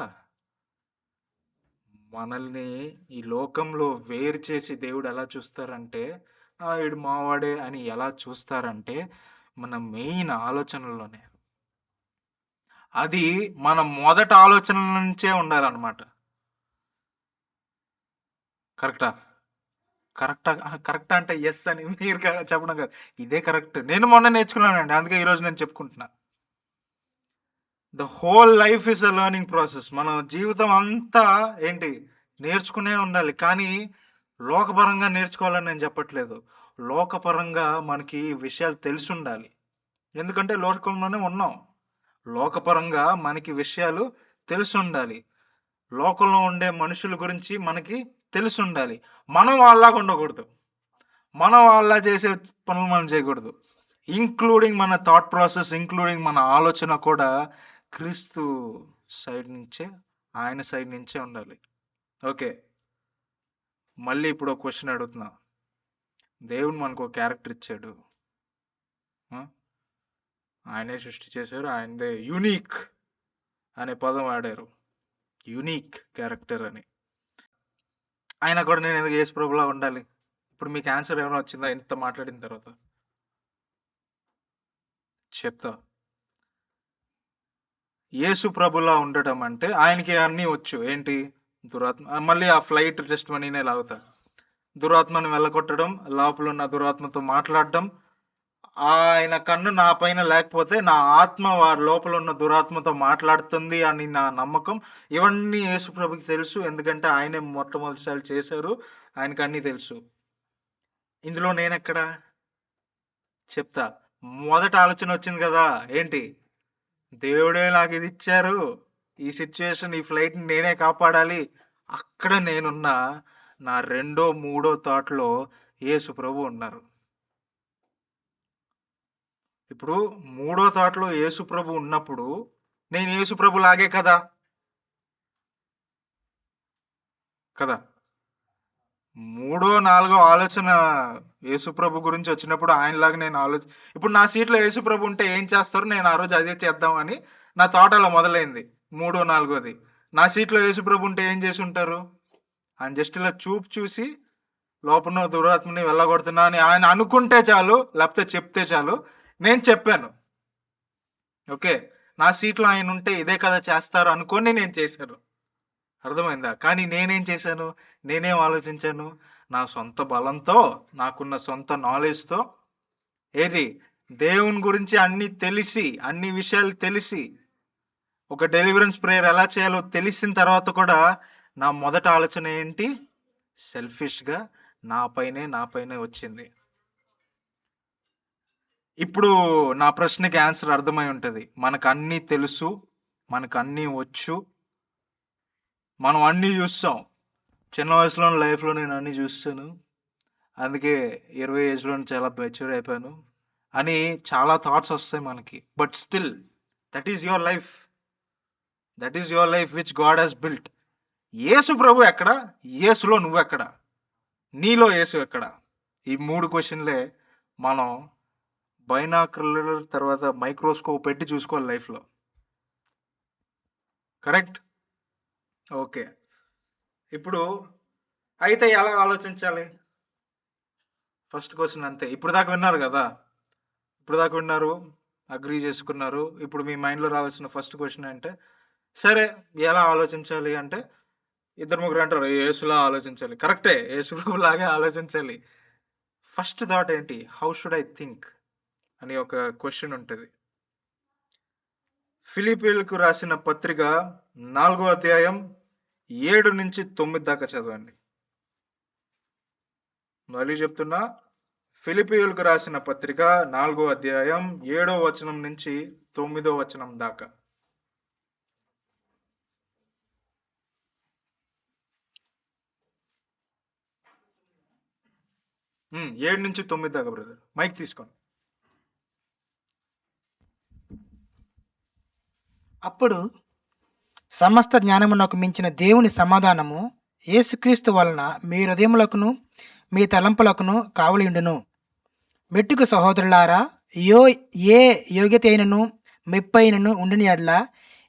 మనల్ని ఈ లోకంలో వేరు చేసి దేవుడు ఎలా చూస్తారంటే, వీడు మావాడే అని ఎలా చూస్తారంటే, మన మెయిన్ ఆలోచనల్లోనే. అది మన మొదటి ఆలోచన నుంచే ఉండాలన్నమాట. కరెక్టా? కరెక్టా అంటే ఎస్ అని మీరు చెప్పడం కాదు, ఇదే కరెక్ట్. నేను మొన్న నేర్చుకున్నానండి, అందుకే ఈరోజు నేను చెప్పుకుంటున్నా. The whole life is a learning process. మన జీవితం అంతా ఏంటి? నేర్చుకునే ఉండాలి. కానీ లోకపరంగా నేర్చుకోవాలని నేను చెప్పట్లేదు. లోకపరంగా మనకి ఈ విషయాలు తెలిసుండాలి. ఎందుకంటే లోకంలోనే ఉన్నాం. లోకపరంగా మనకి విషయాలు తెలిసుండాలి. లోకంలో ఉండే మనుషుల గురించి మనకి తెలిసుండాలి. మనం వాళ్ళలాగా ఉండకూడదు. మనం వాళ్ళలా చేసే పనులు మనం చేయకూడదు. ఇంక్లూడింగ్ మన థాట్ ప్రాసెస్, ఇంక్లూడింగ్ మన ఆలోచన కూడా క్రీస్తు సైడ్ నుంచే, ఆయన సైడ్ నుంచే ఉండాలి. ఓకే, మళ్ళీ ఇప్పుడు ఒక క్వశ్చన్ అడుగుతున్నా. దేవుడు మనకు ఒక క్యారెక్టర్ ఇచ్చాడు. ఆ? ఆయనే సృష్టి చేశారు. ఆయనదే యూనిక్ అనే పదం వాడారు. యూనిక్ క్యారెక్టర్ అని. ఆయన కూడా నేను ఎందుకు యేసు ప్రభులా ఉండాలి? ఇప్పుడు మీకు ఆన్సర్ ఏమైనా వచ్చిందా ఇంత మాట్లాడిన తర్వాత? చెప్తా. యేసు ప్రభులా ఉండటం అంటే ఆయనకి అన్నీ వచ్చు. ఏంటి? దురాత్మ. మళ్ళీ ఆ ఫ్లైట్ టెస్ట్ మనీనే లాగుతా. దురాత్మని వెళ్ళగొట్టడం, లోపల ఉన్న దురాత్మతో మాట్లాడడం, ఆయన కన్ను నా పైన లేకపోతే నా ఆత్మ వారి లోపల ఉన్న దురాత్మతో మాట్లాడుతుంది అని నా నమ్మకం. ఇవన్నీ యేసు ప్రభుకి తెలుసు. ఎందుకంటే ఆయనే మొట్టమొదటిసారి చేశారు. ఆయనకి అన్నీ తెలుసు. ఇందులో నేనెక్కడ చెప్తా. మొదట ఆలోచన వచ్చింది కదా, ఏంటి? దేవుడే నాకు ఇది ఇచ్చారు, ఈ సిచ్యువేషన్, ఈ ఫ్లైట్ నేనే కాపాడాలి. అక్కడ నేనున్నా. నా రెండో మూడో థాట్లో యేసు ప్రభు ఉన్నారు. ఇప్పుడు మూడో థాట్లో యేసు ప్రభు ఉన్నప్పుడు నేను యేసు ప్రభు లాగే కదా కదా మూడో నాలుగో ఆలోచన యేసు ప్రభు గురించి వచ్చినప్పుడు ఆయనలాగా నేను ఇప్పుడు నా సీట్లో యేసు ప్రభు ఉంటే ఏం చేస్తారు, నేను ఆ రోజు అదే చేద్దామని నా థాట్ అలా మొదలైంది. మూడో నాలుగోది, నా సీట్లో యేసు ప్రభు ఉంటే ఏం చేసి ఉంటారు? ఆయన జస్ట్ ఇలా చూసి లోపల దురాత్మని వెళ్ళగొడుతున్నా అని ఆయన అనుకుంటే చాలు, లేకపోతే చెప్తే చాలు. నేను చెప్పాను. ఓకే, నా సీట్లో ఆయన ఉంటే ఇదే కదా చేస్తారు అనుకొని నేను చేశాను. అర్థమైందా? కానీ నేనేం చేశాను? నేనేం ఆలోచించాను? నా సొంత బలంతో, నాకున్న సొంత నాలెడ్జ్తో, ఏది దేవుని గురించి అన్ని తెలిసి, అన్ని విషయాలు తెలిసి, ఒక డెలివరెన్స్ ప్రేయర్ ఎలా చేయాలో తెలిసిన తర్వాత కూడా నా మొదటి ఆలోచన ఏంటి? సెల్ఫిష్గా నా పైనే వచ్చింది. ఇప్పుడు నా ప్రశ్నకి ఆన్సర్ అర్థమై ఉంటుంది. మనకు అన్నీ తెలుసు, మనకు అన్నీ వచ్చు, మనం అన్నీ చూస్తాం. చిన్న వయసులో లైఫ్లో నేను అన్నీ చూస్తాను, అందుకే 20 ఏజ్లో చాలా మెచ్యూర్ అయిపోయాను అని చాలా థాట్స్ వస్తాయి మనకి. But still that is your life. That is your life which God has built. యేసు ప్రభు ఎక్కడ? యేసులో నువ్వెక్కడ? నీలో యేసు ఎక్కడ? ఈ 3 క్వశ్చన్లే మనం బైనాక్యులర్ తర్వాత మైక్రోస్కోప్ పెట్టి చూసుకోవాలి లైఫ్లో. కరెక్ట్? ఓకే, ఇప్పుడు అయితే ఎలా ఆలోచించాలి? ఫస్ట్ క్వశ్చన్ అంతే. ఇప్పుడు దాకా విన్నారు కదా, ఇప్పుడు దాకా విన్నారు, అగ్రీ చేసుకున్నారు. ఇప్పుడు మీ మైండ్లో రావాల్సిన ఫస్ట్ క్వశ్చన్ అంటే, సరే ఎలా ఆలోచించాలి అంటే, ఇద్దరు ముగ్గురు అంటారు యేసులా ఆలోచించాలి. కరెక్టే, యేసు లాగే ఆలోచించాలి. ఫస్ట్ థాట్ ఏంటి? హౌ షుడ్ ఐ థింక్ అని ఒక క్వశ్చన్ ఉంటుంది. ఫిలిప్పీయులకు రాసిన పత్రిక 4వ అధ్యాయం 7 నుంచి 9 దాకా చదవండి. మళ్ళీ చెప్తున్నా, ఫిలిప్పీయులకు రాసిన పత్రిక 4వ అధ్యాయం 7వ వచనం నుంచి 9వ వచనం దాకా. 7 నుంచి 9 దాకా బ్రదర్. మైక్ తీసుకోండి. అప్పుడు సమస్త జ్ఞానమునకు మించిన దేవుని సమాధానము యేసుక్రీస్తు వలన మీ హృదయములకును మీ తలంపులకును కావలియుండును. మెట్టుకు సహోదరులారా, ఏ యోగ్యత అయినను మెప్పైనను ఉండిన యెడల,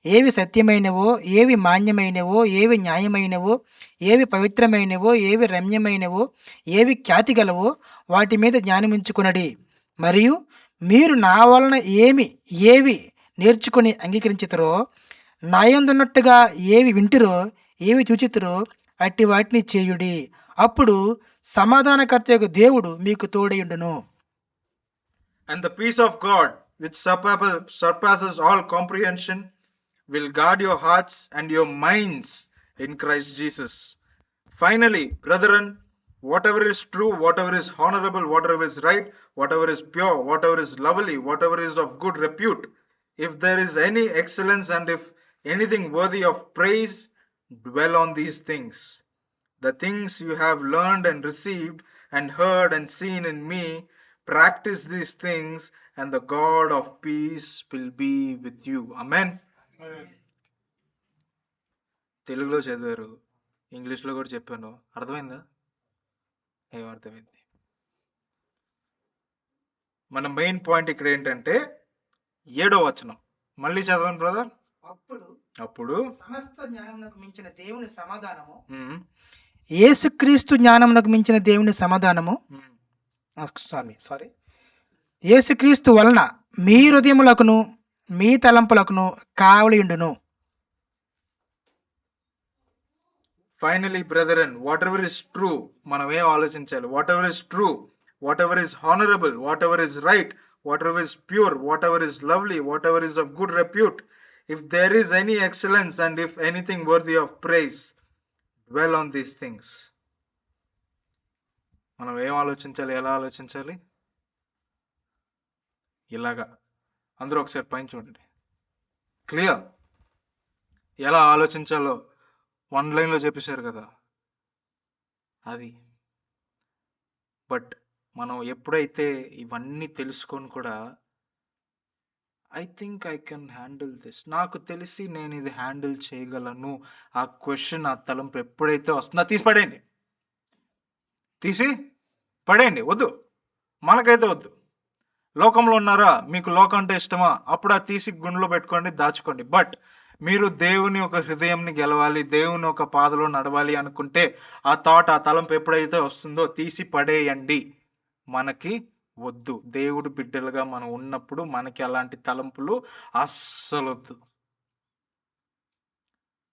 ఏవి సత్యమైనవో, ఏవి మాన్యమైనవో, ఏవి న్యాయమైనవో, ఏవి పవిత్రమైనవో, ఏవి రమ్యమైనవో, ఏవి ఖ్యాతి గలవో వాటి మీద జ్ఞానముంచుకొనుడి. మరియు మీరు నా వలన ఏవి నేర్చుకుని అంగీకరించుతారో, నాయందున్నట్టుగా ఏవి వింటిరో, ఏవి చూచితురో అట్టి వాటిని చేయుడి. అప్పుడు సమాధానకర్త దేవుడు మీకు తోడయుండును. And the peace of God, which surpasses all comprehension, will guard your hearts and your minds in Christ Jesus. Finally, brethren, whatever is true, whatever is honorable, whatever is right, whatever is pure, whatever is lovely, whatever is of good repute, if there is any excellence and if anything worthy of praise, dwell on these things. The things you have learned and received and heard and seen in me, practice these things, and the God of peace will be with you. Amen. తెలుగులో చదివారు, ఇంగ్లీష్లో కూడా చెప్పాను. అర్థమైందా? ఏమర్థమైంది? మన main point ఇక్కడ ఏంటంటే 7వ వచనం. మళ్ళీ చదవండి బ్రదర్. అప్పుడు సమస్త జ్ఞానమునకు మించిన దేవుని సమాధానము, ఉమ్, యేసుక్రీస్తు జ్ఞానమునకు మించిన దేవుని సమాధానము, సారీ యేసుక్రీస్తు వలన మీ హృదయములకును మీ తలంపులకును కావలియుండును. Finally brethren, whatever is true, మనం ఏం ఆలోచించాలి? Whatever is true, whatever is honourable, whatever is right, whatever is pure, whatever is lovely, whatever is of good repute, if there is any excellence and if anything worthy of praise, dwell on these things. మనం ఏం ఆలోచించాలి? ఎలా ఆలోచించాలి? ఇలాగా. అందరూ ఒకసారి పైన చూడండి. క్లియర్? ఎలా ఆలోచించాలో 1 లైన్లో చెప్పేశారు కదా అది. బట్ మనం ఎప్పుడైతే ఇవన్నీ తెలుసుకొని కూడా I think I can handle this, నాకు తెలిసి నేను ఇది హ్యాండిల్ చేయగలను, ఆ క్వశ్చన్, ఆ తలంపు ఎప్పుడైతే వస్తుందో తీసి పడేయండి. తీసి పడేయండి. వద్దు, మనకైతే వద్దు. లోకంలో ఉన్నారా, మీకు లోకం అంటే ఇష్టమా, అప్పుడు ఆ తీసి గుండెలో పెట్టుకోండి, దాచుకోండి. బట్ మీరు దేవుని ఒక హృదయంని గెలవాలి, దేవుని ఒక పాదలో నడవాలి అనుకుంటే ఆ థాట్, ఆ తలంపు ఎప్పుడైతే వస్తుందో తీసి పడేయండి. మనకి వద్దు. దేవుడు బిడ్డలుగా మనం ఉన్నప్పుడు మనకి అలాంటి తలంపులు అస్సలు వద్దు.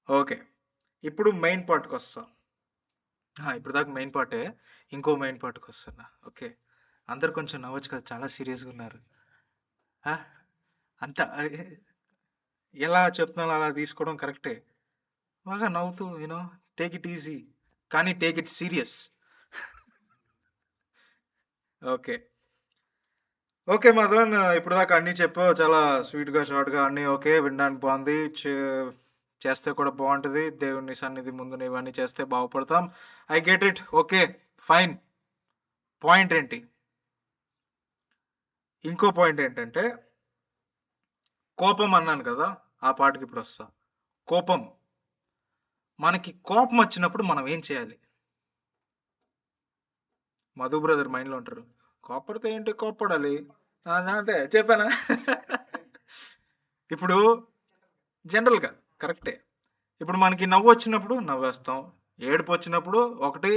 ఓకే, ఇప్పుడు మెయిన్ పార్ట్కి వస్తాం. ఇప్పుడు దాకా మెయిన్ పార్టే, ఇంకో మెయిన్ పార్ట్కి వస్తున్నా. ఓకే, అందరు కొంచెం నవ్వచ్చు కదా, చాలా సీరియస్గా ఉన్నారు. అంత ఎలా చెప్తున్నాను అలా తీసుకోవడం కరెక్టే, బాగా నవ్వుతూ టేక్ ఇట్ ఈజీ, కానీ take it serious. Okay okay Madhavan, ఇప్పుడు దాకా అన్నీ చెప్పావు, చాలా స్వీట్గా షార్ట్గా అన్నీ. ఓకే, వినడానికి బాగుంది, చేస్తే కూడా బాగుంటుంది. దేవుని సన్నిధి ముందు ఇవన్నీ చేస్తే బాగుపడతాం. I get it. Okay fine. Point ఏంటి? ఇంకో పాయింట్ ఏంటంటే కోపం అన్నాను కదా, ఆ పాటకి ఇప్పుడు వస్తా. కోపం, మనకి కోపం వచ్చినప్పుడు మనం ఏం చేయాలి? మధు బ్రదర్ మైండ్లో ఉంటారు, కోపడితే ఏంటి, కోపడాలి, అదే చెప్పానా? ఇప్పుడు జనరల్గా కరెక్టే. ఇప్పుడు మనకి నవ్వు వచ్చినప్పుడు నవ్వేస్తాం, ఏడుపు వచ్చినప్పుడు ఒకటి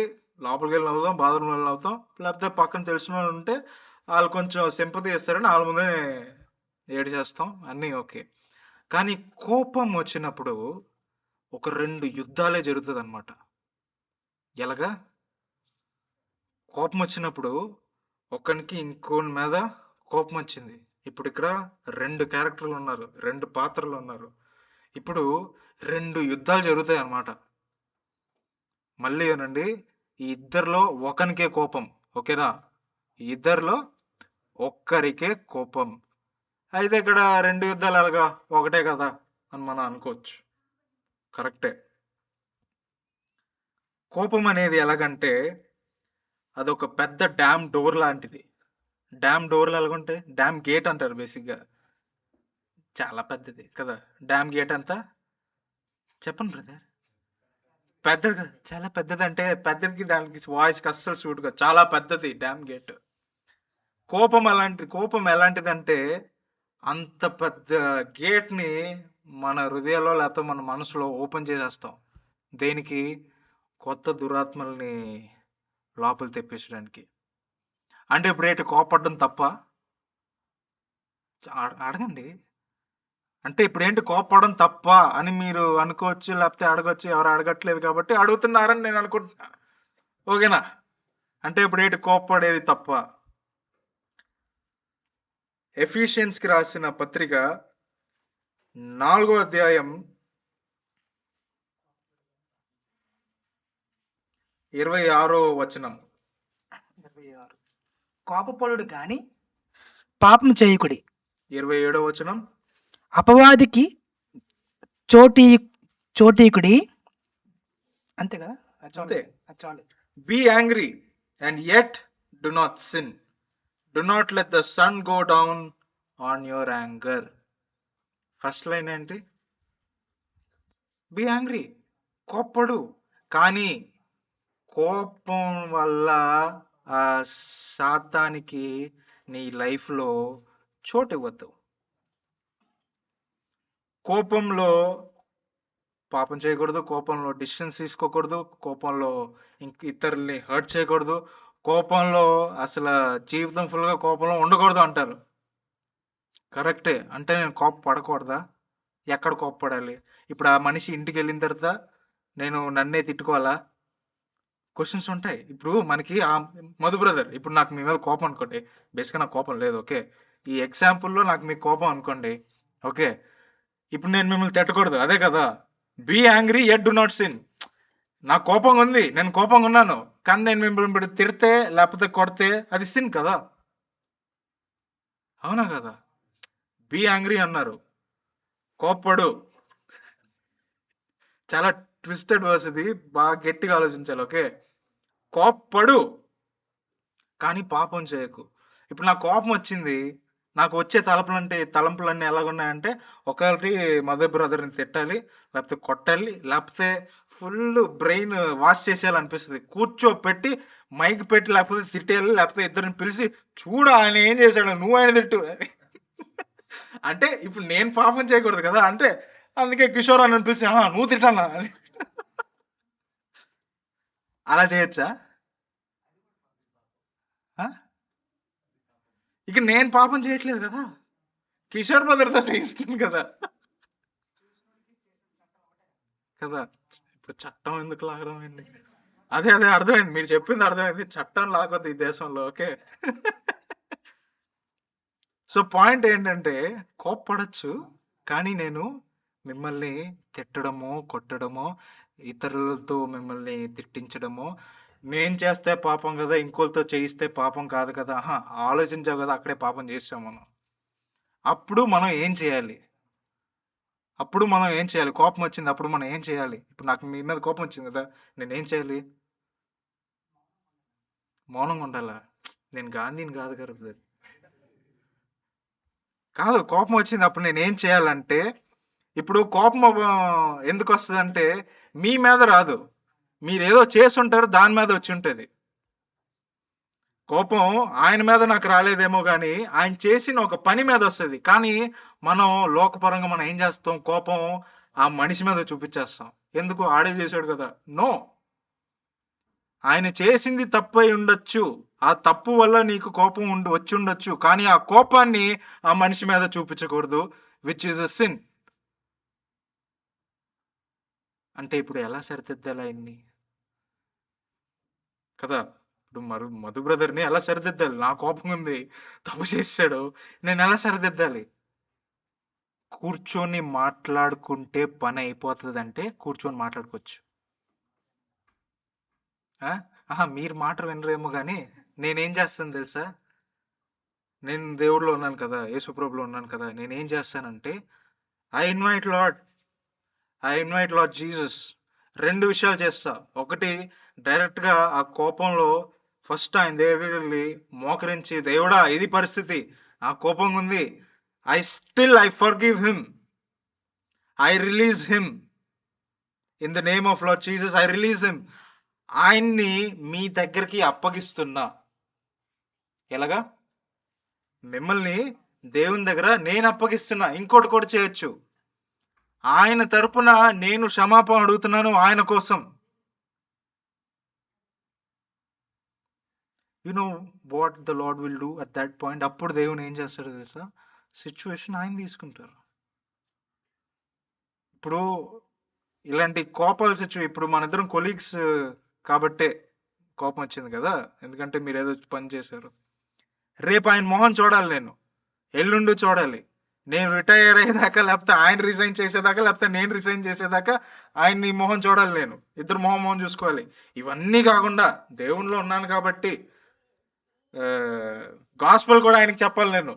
లోపలికి వెళ్ళి నవ్వుతాం, బాత్రూమ్లో వెళ్ళి నవ్వుతాం, లేకపోతే పక్కన తెలిసిన వాళ్ళు ఉంటే వాళ్ళు కొంచెం సింపతి ఇస్తారని వాళ్ళ ముందే ఏడు చేస్తాం, అన్నీ ఓకే. కానీ కోపం వచ్చినప్పుడు ఒక 2 యుద్ధాలే జరుగుతుంది అనమాట. ఎలాగా? కోపం వచ్చినప్పుడు ఒకనికి ఇంకోని మీద కోపం వచ్చింది. ఇప్పుడు ఇక్కడ 2 క్యారెక్టర్లు ఉన్నారు, 2 పాత్రలు ఉన్నారు. ఇప్పుడు 2 యుద్ధాలు జరుగుతాయి అన్నమాట. మళ్ళీ ఏనండి, ఈ ఇద్దరిలో ఒకనికే కోపం, ఓకేనా? ఈ ఇద్దరిలో ఒక్కరికే కోపం. అయితే ఇక్కడ 2 యుద్ధాలు ఎలాగా, ఒకటే కదా అని మనం అనుకోవచ్చు. కరెక్టే. కోపం అనేది ఎలాగంటే అదొక పెద్ద డ్యామ్ డోర్ లాంటిది. డ్యామ్ డోర్లు ఎలాగుంటే, డ్యామ్ గేట్ అంటారు బేసిక్గా, చాలా పెద్దది కదా. డ్యామ్ గేట్ అంతా చెప్పండి బ్రదర్, పెద్దది కదా, చాలా పెద్దది. అంటే పెద్దదికి దానికి వాయిస్కి అస్సలు సూట్ కదా, చాలా పెద్దది డ్యామ్ గేట్. కోపం ఎలాంటిదంటే అంత పెద్ద గేట్ని మన హృదయంలో లేకపోతే మన మనసులో ఓపెన్ చేసేస్తాం. దేనికి? కొత్త దురాత్మల్ని లోపల తెప్పించడానికి. అంటే ఇప్పుడు ఏంటి, కోపడడం తప్ప? అడగండి. అంటే ఇప్పుడు ఏంటి, కోపడడం తప్ప అని మీరు అనుకోవచ్చు, లేకపోతే అడగచ్చు. ఎవరు అడగట్లేదు కాబట్టి అడుగుతున్నారని నేను అనుకుంటున్నా, ఓకేనా? అంటే ఇప్పుడు ఏంటి, కోపడేది తప్ప? ఎఫిషియన్స్కి రాసిన పత్రిక 4వ అధ్యాయం 26వ వచనం. 26. కోపపడుడు గాని పాపం చేయకుడి, 27వ వచనం. అపవాదికి చోటీ చోటీకుడి. అంతే కదా, అది చాలు, అంతే. అది చాలు. Be angry and yet do not sin. Do not let the sun go down on your anger. First line ఏంటి? బి యాంగ్రీ, కోప్పడు, కానీ కోపం వల్ల ఆ శాతానికి నీ లైఫ్లో చోటు ఇవ్వద్దు. కోపంలో పాపం చేయకూడదు, కోపంలో డిసిషన్స్ తీసుకోకూడదు, కోపంలో ఇతరుల్ని హర్ట్ చేయకూడదు, కోపంలో అసలు జీవితం ఫుల్గా కోపంలో ఉండకూడదు అంటారు. కరెక్టే. అంటే నేను కోపం పడకూడదా? ఎక్కడ కోప్పడాలి? ఇప్పుడు ఆ మనిషి ఇంటికి వెళ్ళిన తర్వాత నేను నన్నే తిట్టుకోవాలా? క్వశ్చన్స్ ఉంటాయి. ఇప్పుడు మనకి ఆ మధు బ్రదర్, ఇప్పుడు నాకు మీ మీద కోపం అనుకోండి, బేసిక్గా నాకు కోపం లేదు, ఓకే. ఈ ఎగ్జాంపుల్లో నాకు మీకు కోపం అనుకోండి, ఓకే. ఇప్పుడు నేను మిమ్మల్ని తిట్టకూడదు, అదే కదా. Be angry yet do not sin. నాకు కోపంగా ఉంది, నేను కోపంగా ఉన్నాను, కానీ నేను మిమ్మల్ని ఇప్పుడు తిడితే లేకపోతే కొడితే అది సిన్ కదా, అవునా కదా? బీ యాంగ్రీ అన్నారు, కోప్పడు. చాలా ట్విస్టెడ్ వర్స్ ఇది, బాగా గట్టిగా ఆలోచించాలి, ఓకే. కోప్పడు కానీ పాపం చేయకు. ఇప్పుడు నాకు కోపం వచ్చింది, నాకు వచ్చే తలంపులన్నీ ఎలాగున్నాయంటే, ఒకటి మదర్ బ్రదర్ని తిట్టాలి, లేకపోతే కొట్టాలి, లేకపోతే ఫుల్ బ్రెయిన్ వాష్ చేసేయాలనిపిస్తుంది. కూర్చోపెట్టి మైక్ పెట్టి లేకపోతే తిట్టేయాలి, లేకపోతే ఇద్దరిని పిలిచి చూడు ఆయన ఏం చేశాడు, నువ్వు ఆయన తిట్టు. అంటే ఇప్పుడు నేను పాపం చేయకూడదు కదా, అంటే అందుకే కిషోర్ అని పిలిచి నువ్వు తిట్టాలా అని. అలా చేయొచ్చా? ఇక నేను పాపం చేయట్లేదు కదా, కిషోర్ బ్రదర్తో చేయిస్తున్నాను కదా కదా. ఇప్పుడు చట్టం ఎందుకు లాగడం అండి? అదే అదే అర్థమైంది, మీరు చెప్పింది అర్థమైంది, చట్టం లాగొద్దు ఈ దేశంలో, ఓకే. సో పాయింట్ ఏంటంటే, కోప్పడచ్చు, కానీ నేను మిమ్మల్ని తిట్టడమో కొట్టడమో ఇతరులతో మిమ్మల్ని తిట్టించడమో, నేను చేస్తే పాపం కదా, ఇంకోరితో చేయిస్తే పాపం కాదు కదా, ఆలోచించావు కదా, అక్కడే పాపం చేసాం మనం. అప్పుడు మనం ఏం చేయాలి? కోపం వచ్చింది, అప్పుడు మనం ఏం చేయాలి? ఇప్పుడు నాకు మీ మీద కోపం వచ్చింది కదా, నేను ఏం చేయాలి? మౌనంగా ఉండాలా? నేను గాంధీని కాదు కదా. కాదు, కోపం వచ్చింది అప్పుడు నేను ఏం చేయాలంటే, ఇప్పుడు కోపం ఎందుకు వస్తుంది అంటే, మీ మీద రాదు, మీరేదో చేసుంటారు దాని మీద వచ్చి ఉంటుంది. కోపం ఆయన మీద నాకు రాలేదేమో కానీ ఆయన చేసిన ఒక పని మీద వస్తుంది. కానీ మనం లోకపరంగా మనం ఏం చేస్తాం, కోపం ఆ మనిషి మీద చూపించేస్తాం. ఎందుకు? ఆడే చేశాడు కదా. నో, ఆయన చేసింది తప్పై ఉండొచ్చు, ఆ తప్పు వల్ల నీకు కోపం వచ్చి ఉండొచ్చు, కానీ ఆ కోపాన్ని ఆ మనిషి మీద చూపించకూడదు, విచ్ ఈస్ అ సిన్. అంటే ఇప్పుడు ఎలా సరిదిద్దాలి ఆయన్ని కదా? ఇప్పుడు మధు బ్రదర్ని ఎలా సరిదిద్దాలి? నా కోపం ఉంది, తప్పు చేసాడు, నేను ఎలా సరిదిద్దాలి? కూర్చొని మాట్లాడుకుంటే పని అయిపోతుంది అంటే కూర్చొని మాట్లాడుకోవచ్చు. మీరు మాట వినరేమో కానీ నేనేం చేస్తాను తెలుసా? నేను దేవుడిలో ఉన్నాను కదా, యేసుప్రభులో ఉన్నాను కదా, నేనేం చేస్తానంటే ఐ ఇన్వైట్ లార్డ్ జీసస్. 2 విషయాలు చేస్తా. ఒకటి, డైరెక్ట్గా ఆ కోపంలో ఫస్ట్ ఆయన దగ్గరికి వెళ్ళి మోకరించి, దేవుడా ఇది పరిస్థితి, ఆ కోపంగా ఉంది, I forgive him, I release him in the name of lord Jesus, I release him. ఆయన్ని మీ దగ్గరికి అప్పగిస్తున్నా. ఎలాగా? మిమ్మల్ని దేవుని దగ్గర నేను అప్పగిస్తున్నా. ఇంకోటి కూడా చేయొచ్చు, ఆయన తరపున నేను క్షమాపణ అడుగుతున్నాను ఆయన కోసం. You know what the lord will do at that point. అప్పుడు దేవుని ఏం చేస్తాడో తెలుసా? సిచ్యువేషన్ ఆయన తీసుకుంటారు. ఇప్పుడు ఇలాంటి కోపాల ఇప్పుడు మన ఇద్దరం కొలీగ్స్ కాబట్టే కోపం వచ్చింది కదా, ఎందుకంటే మీరు ఏదో పని చేశారు. రేపు ఆయన మొహం చూడాలి, నేను ఎల్లుండి చూడాలి, నేను రిటైర్ అయ్యేదాకా, లేకపోతే ఆయన రిజైన్ చేసేదాకా, లేకపోతే నేను రిజైన్ చేసేదాకా ఆయన్ని మొహం చూడాలి, నేను ఇద్దరు మొహం మొహం చూసుకోవాలి. ఇవన్నీ కాకుండా దేవునిలో ఉన్నాను కాబట్టి గాస్పల్ కూడా ఆయనకి చెప్పాలి నేను.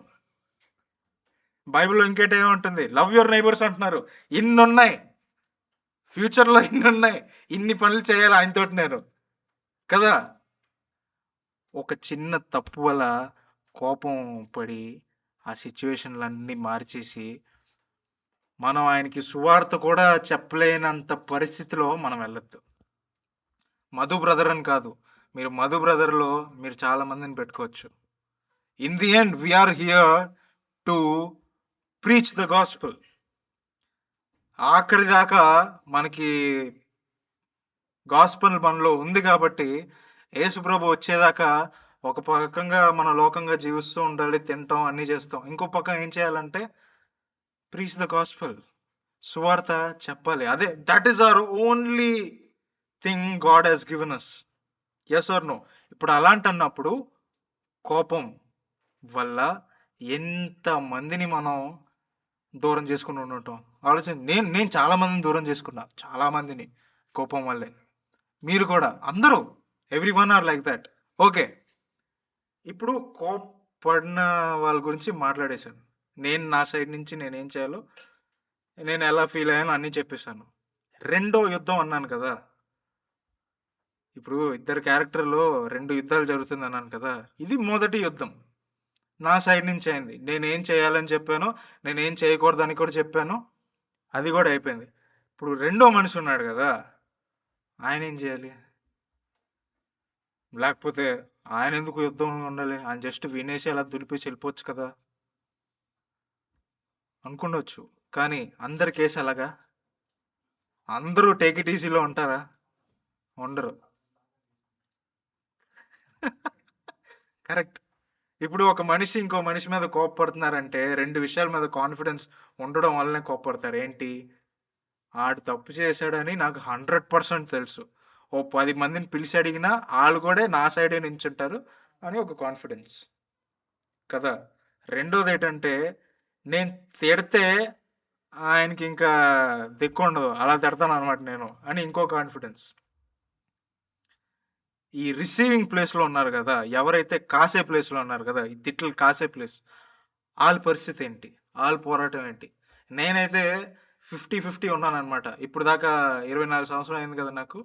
బైబిల్లో ఇంకేటేముంటుంది, లవ్ యువర్ నైబర్స్ అంటున్నారు. ఇన్ని ఉన్నాయి, ఫ్యూచర్లో ఇన్ని ఉన్నాయి, ఇన్ని పనులు చేయాలి ఆయనతోటి నేను కదా. ఒక చిన్న తప్పు వల్ల కోపం పడి ఆ సిచ్యువేషన్లన్నీ మార్చేసి మనం ఆయనకి సువార్త కూడా చెప్పలేనంత పరిస్థితిలో మనం వెళ్ళొద్దు. మధు బ్రదర్ అని కాదు, మీరు మధు బ్రదర్లో మీరు చాలా మందిని పెట్టుకోవచ్చు. In the end we are here to preach the gospel. ఆఖరి దాకా మనకి గాస్పల్ మనలో ఉంది కాబట్టి యేసుప్రభు వచ్చేదాకా ఒక పకంగా మన లోకంగా జీవిస్తూ ఉండాలి, తింటాం, అన్ని చేస్తాం. ఇంకో పక్కన ఏం చేయాలంటే ప్రీచ్ ద గాస్పల్, సువార్త చెప్పాలి. అదే that is our only thing God has given us. Yes or no? ఇప్పుడు అలాంటి అన్నప్పుడు కోపం వల్ల ఎంత మందిని మనం దూరం చేసుకుని ఉండటం ఆలోచన. నేను చాలా మందిని దూరం చేసుకున్నా, చాలా మందిని కోపం వల్లే. మీరు కూడా, అందరూ, every one or like that. Okay, ఇప్పుడు కోపడిన వాళ్ళ గురించి మాట్లాడేశాను. నేను నా సైడ్ నుంచి నేనేం చేయాలో, నేను ఎలా ఫీల్ అయ్యానో అన్నీ చెప్పేశాను. రెండో యుద్ధం అన్నాను కదా, ఇప్పుడు ఇద్దరు క్యారెక్టర్లో 2 యుద్ధాలు జరుగుతుంది అన్నాను కదా. ఇది మొదటి యుద్ధం నా సైడ్ నుంచి అయింది. నేనేం చేయాలని చెప్పాను, నేనేం చేయకూడదని కూడా చెప్పాను, అది కూడా అయిపోయింది. ఇప్పుడు రెండో మనిషి ఉన్నాడు కదా, ఆయన ఏం చేయాలి? లేకపోతే ఆయన ఎందుకు యుద్ధం ఉండాలి, ఆయన జస్ట్ వినేసి అలా దులిపేసి వెళ్ళిపోవచ్చు కదా అనుకుండొచ్చు. కానీ అందరి కేసు అలాగా? అందరూ టేక్ ఇట్ ఈజీలో ఉంటారా? ఉండరు. కరెక్ట్. ఇప్పుడు ఒక మనిషి ఇంకో మనిషి మీద కోపపడుతున్నారంటే 2 విషయాల మీద కాన్ఫిడెన్స్ ఉండడం వల్లనే కోపపడతారు. ఏంటి? ఆడు తప్పు చేశాడని నాకు 100% తెలుసు, ఓ 10 మందిని పిలిచి అడిగినా వాళ్ళు కూడా నా సైడే నించుంటారు అని ఒక కాన్ఫిడెన్స్ కదా. రెండోది ఏంటంటే, నేను తిడితే ఆయనకి ఇంకా దిక్కు ఉండదు, అలా తిడతాను అనమాట నేను అని ఇంకో కాన్ఫిడెన్స్. ఈ రిసీవింగ్ ప్లేస్లో ఉన్నారు కదా, ఎవరైతే కాసే ప్లేస్లో ఉన్నారు కదా, ఈ తిట్లు కాసే ప్లేస్, వాళ్ళ పరిస్థితి ఏంటి, వాళ్ళ పోరాటం ఏంటి? నేనైతే 50-50 ఉన్నాను అనమాట. ఇప్పుడు దాకా 24 సంవత్సరం అయింది కదా నాకు.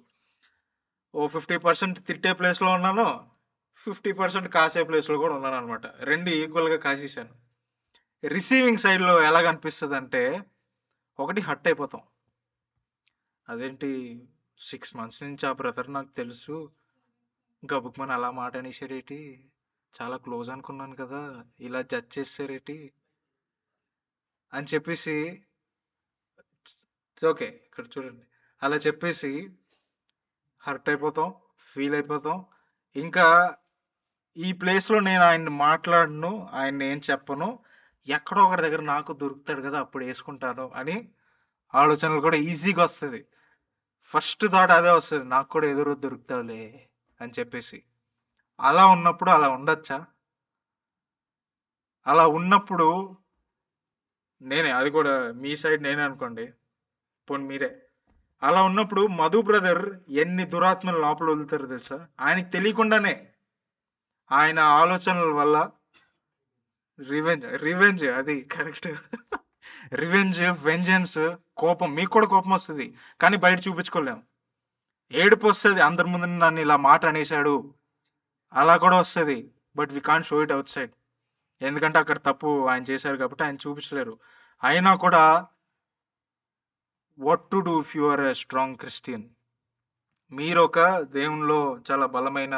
ఓ 50% తిట్టే ప్లేస్లో ఉన్నాను, 50% కాసే ప్లేస్లో కూడా ఉన్నాను అనమాట. రెండు ఈక్వల్గా కాసేసాను. రిసీవింగ్ సైడ్లో ఎలాగ అనిపిస్తుంది అంటే, ఒకటి హట్ అయిపోతాం. అదేంటి 6 months నుంచి ఆ బ్రదర్ నాకు తెలుసు, గబుక్మని అలా మాట అనేసారేటి, చాలా క్లోజ్ అనుకున్నాను కదా, ఇలా జడ్జ్ చేసారేటి అని చెప్పేసి, ఓకే ఇక్కడ చూడండి, అలా చెప్పేసి హర్ట్ అయిపోతాం, ఫీల్ అయిపోతాం. ఇంకా ఈ ప్లేస్లో నేను ఆయన్ని మాట్లాడను, ఆయన్ని ఏం చెప్పను, ఎక్కడో ఒకటి దగ్గర నాకు దొరుకుతాడు కదా అప్పుడు వేసుకుంటాను అని ఆలోచనలు కూడా ఈజీగా వస్తుంది. ఫస్ట్ థాట్ అదే వస్తుంది, నాకు కూడా ఎదురు దొరుకుతావులే అని చెప్పేసి. అలా ఉన్నప్పుడు అలా ఉండొచ్చా? అలా ఉన్నప్పుడు నేనే, అది కూడా మీ సైడ్ నేనే అనుకోండి, పోనీ మీరే. అలా ఉన్నప్పుడు మధు బ్రదర్ ఎన్ని దురాత్మలు లోపల వదులుతారు తెలుసా? ఆయనకి తెలియకుండానే ఆయన ఆలోచనల వల్ల. రివెంజ్ అది కరెక్ట్. రివెంజ్, వెంజెన్స్, కోపం. మీకు కూడా కోపం వస్తుంది కానీ బయట చూపించుకోలేం. ఏడుపు వస్తుంది, అందరి ముందు నన్ను ఇలా మాట అనేసాడు, అలా కూడా వస్తుంది. But we can't show it outside, ఎందుకంటే అక్కడ తప్పు ఆయన చేశారు కాబట్టి ఆయన చూపించలేరు. అయినా కూడా what to do if you are a strong Christian? మీరు ఒక దేవునిలో చాలా బలమైన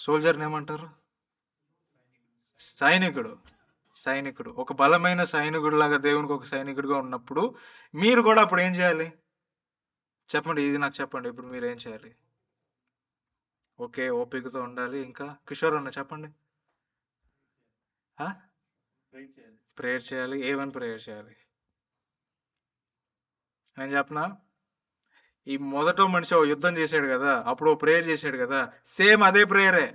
సోల్జర్ని ఏమంటారు, సైనికుడు. సైనికుడు, ఒక బలమైన సైనికుడు లాగా దేవునికి ఒక సైనికుడిగా ఉన్నప్పుడు మీరు కూడా అప్పుడు ఏం చేయాలి చెప్పండి, ఇది నాకు చెప్పండి. ఇప్పుడు మీరు ఏం చేయాలి? ఓకే, ఓపికతో ఉండాలి. ఇంకా కిషోర్ అన్న చెప్పండి. ప్రేయర్ చేయాలి. ఏమని ప్రేయర్ చేయాలి నేను చెప్పనా? ఈ మొదట మనిషి ఓ యుద్ధం చేశాడు కదా, అప్పుడు ఓ ప్రేయర్ చేశాడు కదా, సేమ్ అదే ప్రేయరే.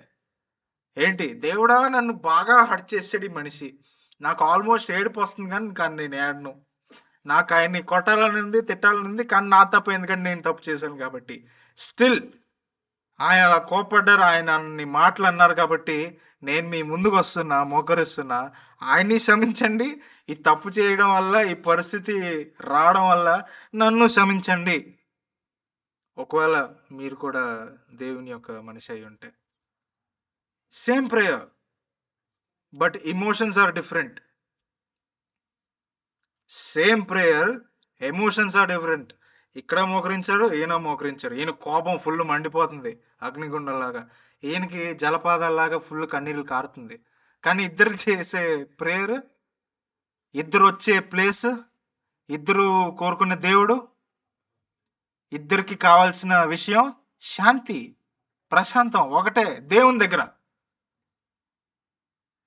ఏంటి? దేవుడా నన్ను బాగా హర్ట్ చేసాడు ఈ మనిషి, నాకు ఆల్మోస్ట్ ఏడుపు వస్తుంది కానీ నేను ఏడను. నాకు ఆయన్ని కొట్టాలని ఉంది, తిట్టాలని ఉంది, కానీ నా తప్పు, ఎందుకంటే నేను తప్పు చేశాను కాబట్టి. స్టిల్ ఆయన అలా కోప్పడ్డారు, ఆయన అన్ని మాటలు అన్నారు కాబట్టి నేను మీ ముందుకు వస్తున్నా, మోకరిస్తున్నా. ఆయన్ని క్షమించండి, ఈ తప్పు చేయడం వల్ల, ఈ పరిస్థితి రావడం వల్ల నన్ను క్షమించండి. ఒకవేళ మీరు కూడా దేవుని యొక్క మనిషి అయి ఉంటే same prayer, but emotions are different. Same prayer, emotions are different. ఇక్కడ మోకరించారు, ఈయన మోకరించారు. ఈయన కోపం ఫుల్ మండిపోతుంది అగ్నిగుండంలాగా, ఈయనకి జలపాతాల్లాగా ఫుల్ కన్నీళ్ళు కారుతుంది. కానీ ఇద్దరు చేసే ప్రేయర్, ఇద్దరు వచ్చే ప్లేస్, ఇద్దరు కోరుకునే దేవుడు, ఇద్దరికి కావాల్సిన విషయం శాంతి, ప్రశాంతం ఒకటే దేవుని దగ్గర.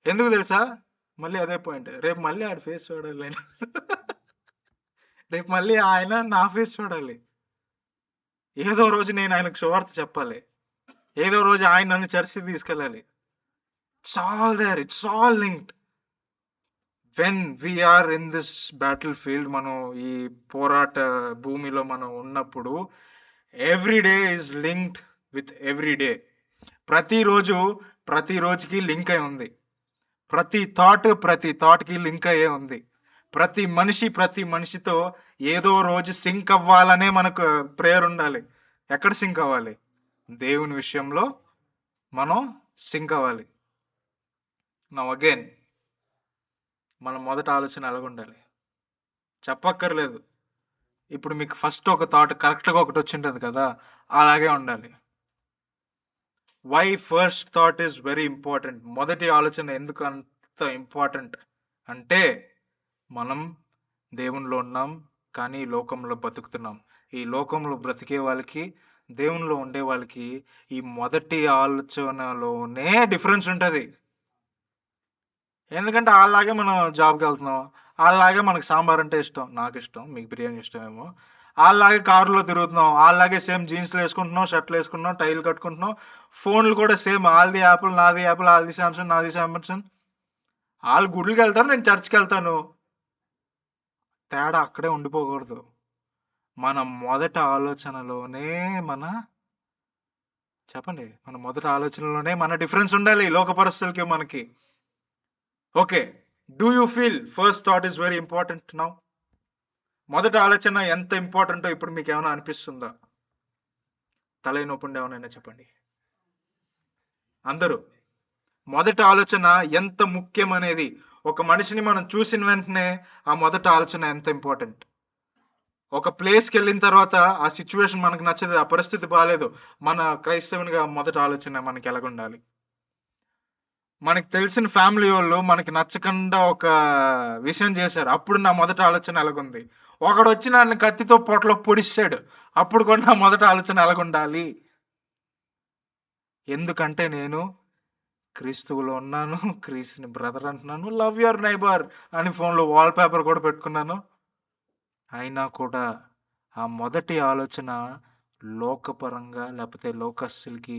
ఎందుకు తెలుసా? మళ్ళీ అదే పాయింట్, రేపు మళ్ళీ ఆడి ఫేస్ చూడాలి నేను. రేపు మళ్ళీ ఆయన నా ఫేస్ చూడాలి. ఏదో రోజు నేను ఆయనకు సువార్త చెప్పాలి, ఏదో రోజు ఆయన నన్ను చర్చికి తీసుకెళ్ళాలి. It's all there, it's all linked. When we are in this battle field, మనం ఈ పోరాట భూమిలో మనం ఉన్నప్పుడు, every day is linked with every day. ప్రతిరోజు ప్రతి రోజుకి లింక్ అయి ఉంది. ప్రతి థాట్కి లింక్ అయ్యే ఉంది. ప్రతి మనిషితో ఏదో రోజు సింక్ అవ్వాలనే మనకు ప్రేయర్ ఉండాలి. ఎక్కడ సింక్ అవ్వాలి? దేవుని విషయంలో మనం సింక్ అవ్వాలి. నౌ అగైన్, మన మొదటి ఆలోచన ఎలాగుండాలి చెప్పక్కర్లేదు. ఇప్పుడు మీకు ఫస్ట్ ఒక థాట్ కరెక్ట్గా ఒకటి వచ్చింటుంది కదా, అలాగే ఉండాలి. Why first thought is very important. మొదటి ఆలోచన ఎందుకు అంత ఇంపార్టెంట్ అంటే, మనం దేవునిలో ఉన్నాం, కానీ ఈ లోకంలో బతుకుతున్నాం. ఈ లోకంలో బ్రతికే వాళ్ళకి, దేవునిలో ఉండే వాళ్ళకి ఈ మొదటి ఆలోచనలోనే డిఫరెన్స్ ఉంటుంది. ఎందుకంటే అలాగే మనం జాబ్కి వెళ్తున్నాం, అలాగే మనకు సాంబార్ అంటే ఇష్టం, నాకు ఇష్టం, మీకు బిర్యానీ ఇష్టమేమో. అలాగే కారులో తిరుగుతున్నాం, అలాగే సేమ్ జీన్స్లు వేసుకుంటున్నాం, షర్ట్లు వేసుకుంటున్నాం, టైల్ కట్టుకుంటున్నాం. ఫోన్లు కూడా సేమ్, వాళ్ళది యాపిల్, నాది యాపిల్, వాళ్ళది శాంసంగ్, నాది శాంసంగ్. వాళ్ళు గుడికి వెళ్తారు, నేను చర్చ్కి వెళ్తాను. తేడా అక్కడే ఉండిపోకూడదు. మన మొదటి ఆలోచనలోనే చెప్పండి, మన మొదటి ఆలోచనలోనే మన డిఫరెన్స్ ఉండాలి లోక పరిస్థితులకి మనకి. Okay, do you feel first thought is very important now? మొదటి ఆలోచన ఎంత ఇంపార్టెంటో ఇప్పుడు మీకు ఏమైనా అనిపిస్తుందా? తలై నొప్పండి ఏమైనా చెప్పండి అందరూ. మొదటి ఆలోచన ఎంత ముఖ్యమనేది, ఒక మనిషిని మనం చూసిన వెంటనే ఆ మొదటి ఆలోచన ఎంత ఇంపార్టెంట్. ఒక ప్లేస్కి వెళ్ళిన తర్వాత ఆ సిచ్యువేషన్ మనకు నచ్చదు, ఆ పరిస్థితి బాగాలేదు, మన క్రైస్తవునిగా మొదటి ఆలోచన మనకి ఎలాగుండాలి? మనకి తెలిసిన ఫ్యామిలీ వాళ్ళు మనకి నచ్చకుండా ఒక విషయం చేశారు, అప్పుడు నా మొదటి ఆలోచన ఎలాగుంది? ఒకడు వచ్చి నన్ను కత్తితో పొట్టలో పొడిచాడు, అప్పుడు కూడా నా మొదటి ఆలోచన ఎలాగుండాలి? ఎందుకంటే నేను క్రీస్తువులో ఉన్నాను, క్రీస్తుని బ్రదర్ అంటున్నాను, లవ్ యువర్ నైబర్ అని ఫోన్లో వాల్ పేపర్ కూడా పెట్టుకున్నాను. అయినా కూడా ఆ మొదటి ఆలోచన లోకపరంగా లేకపోతే లోకస్తులకి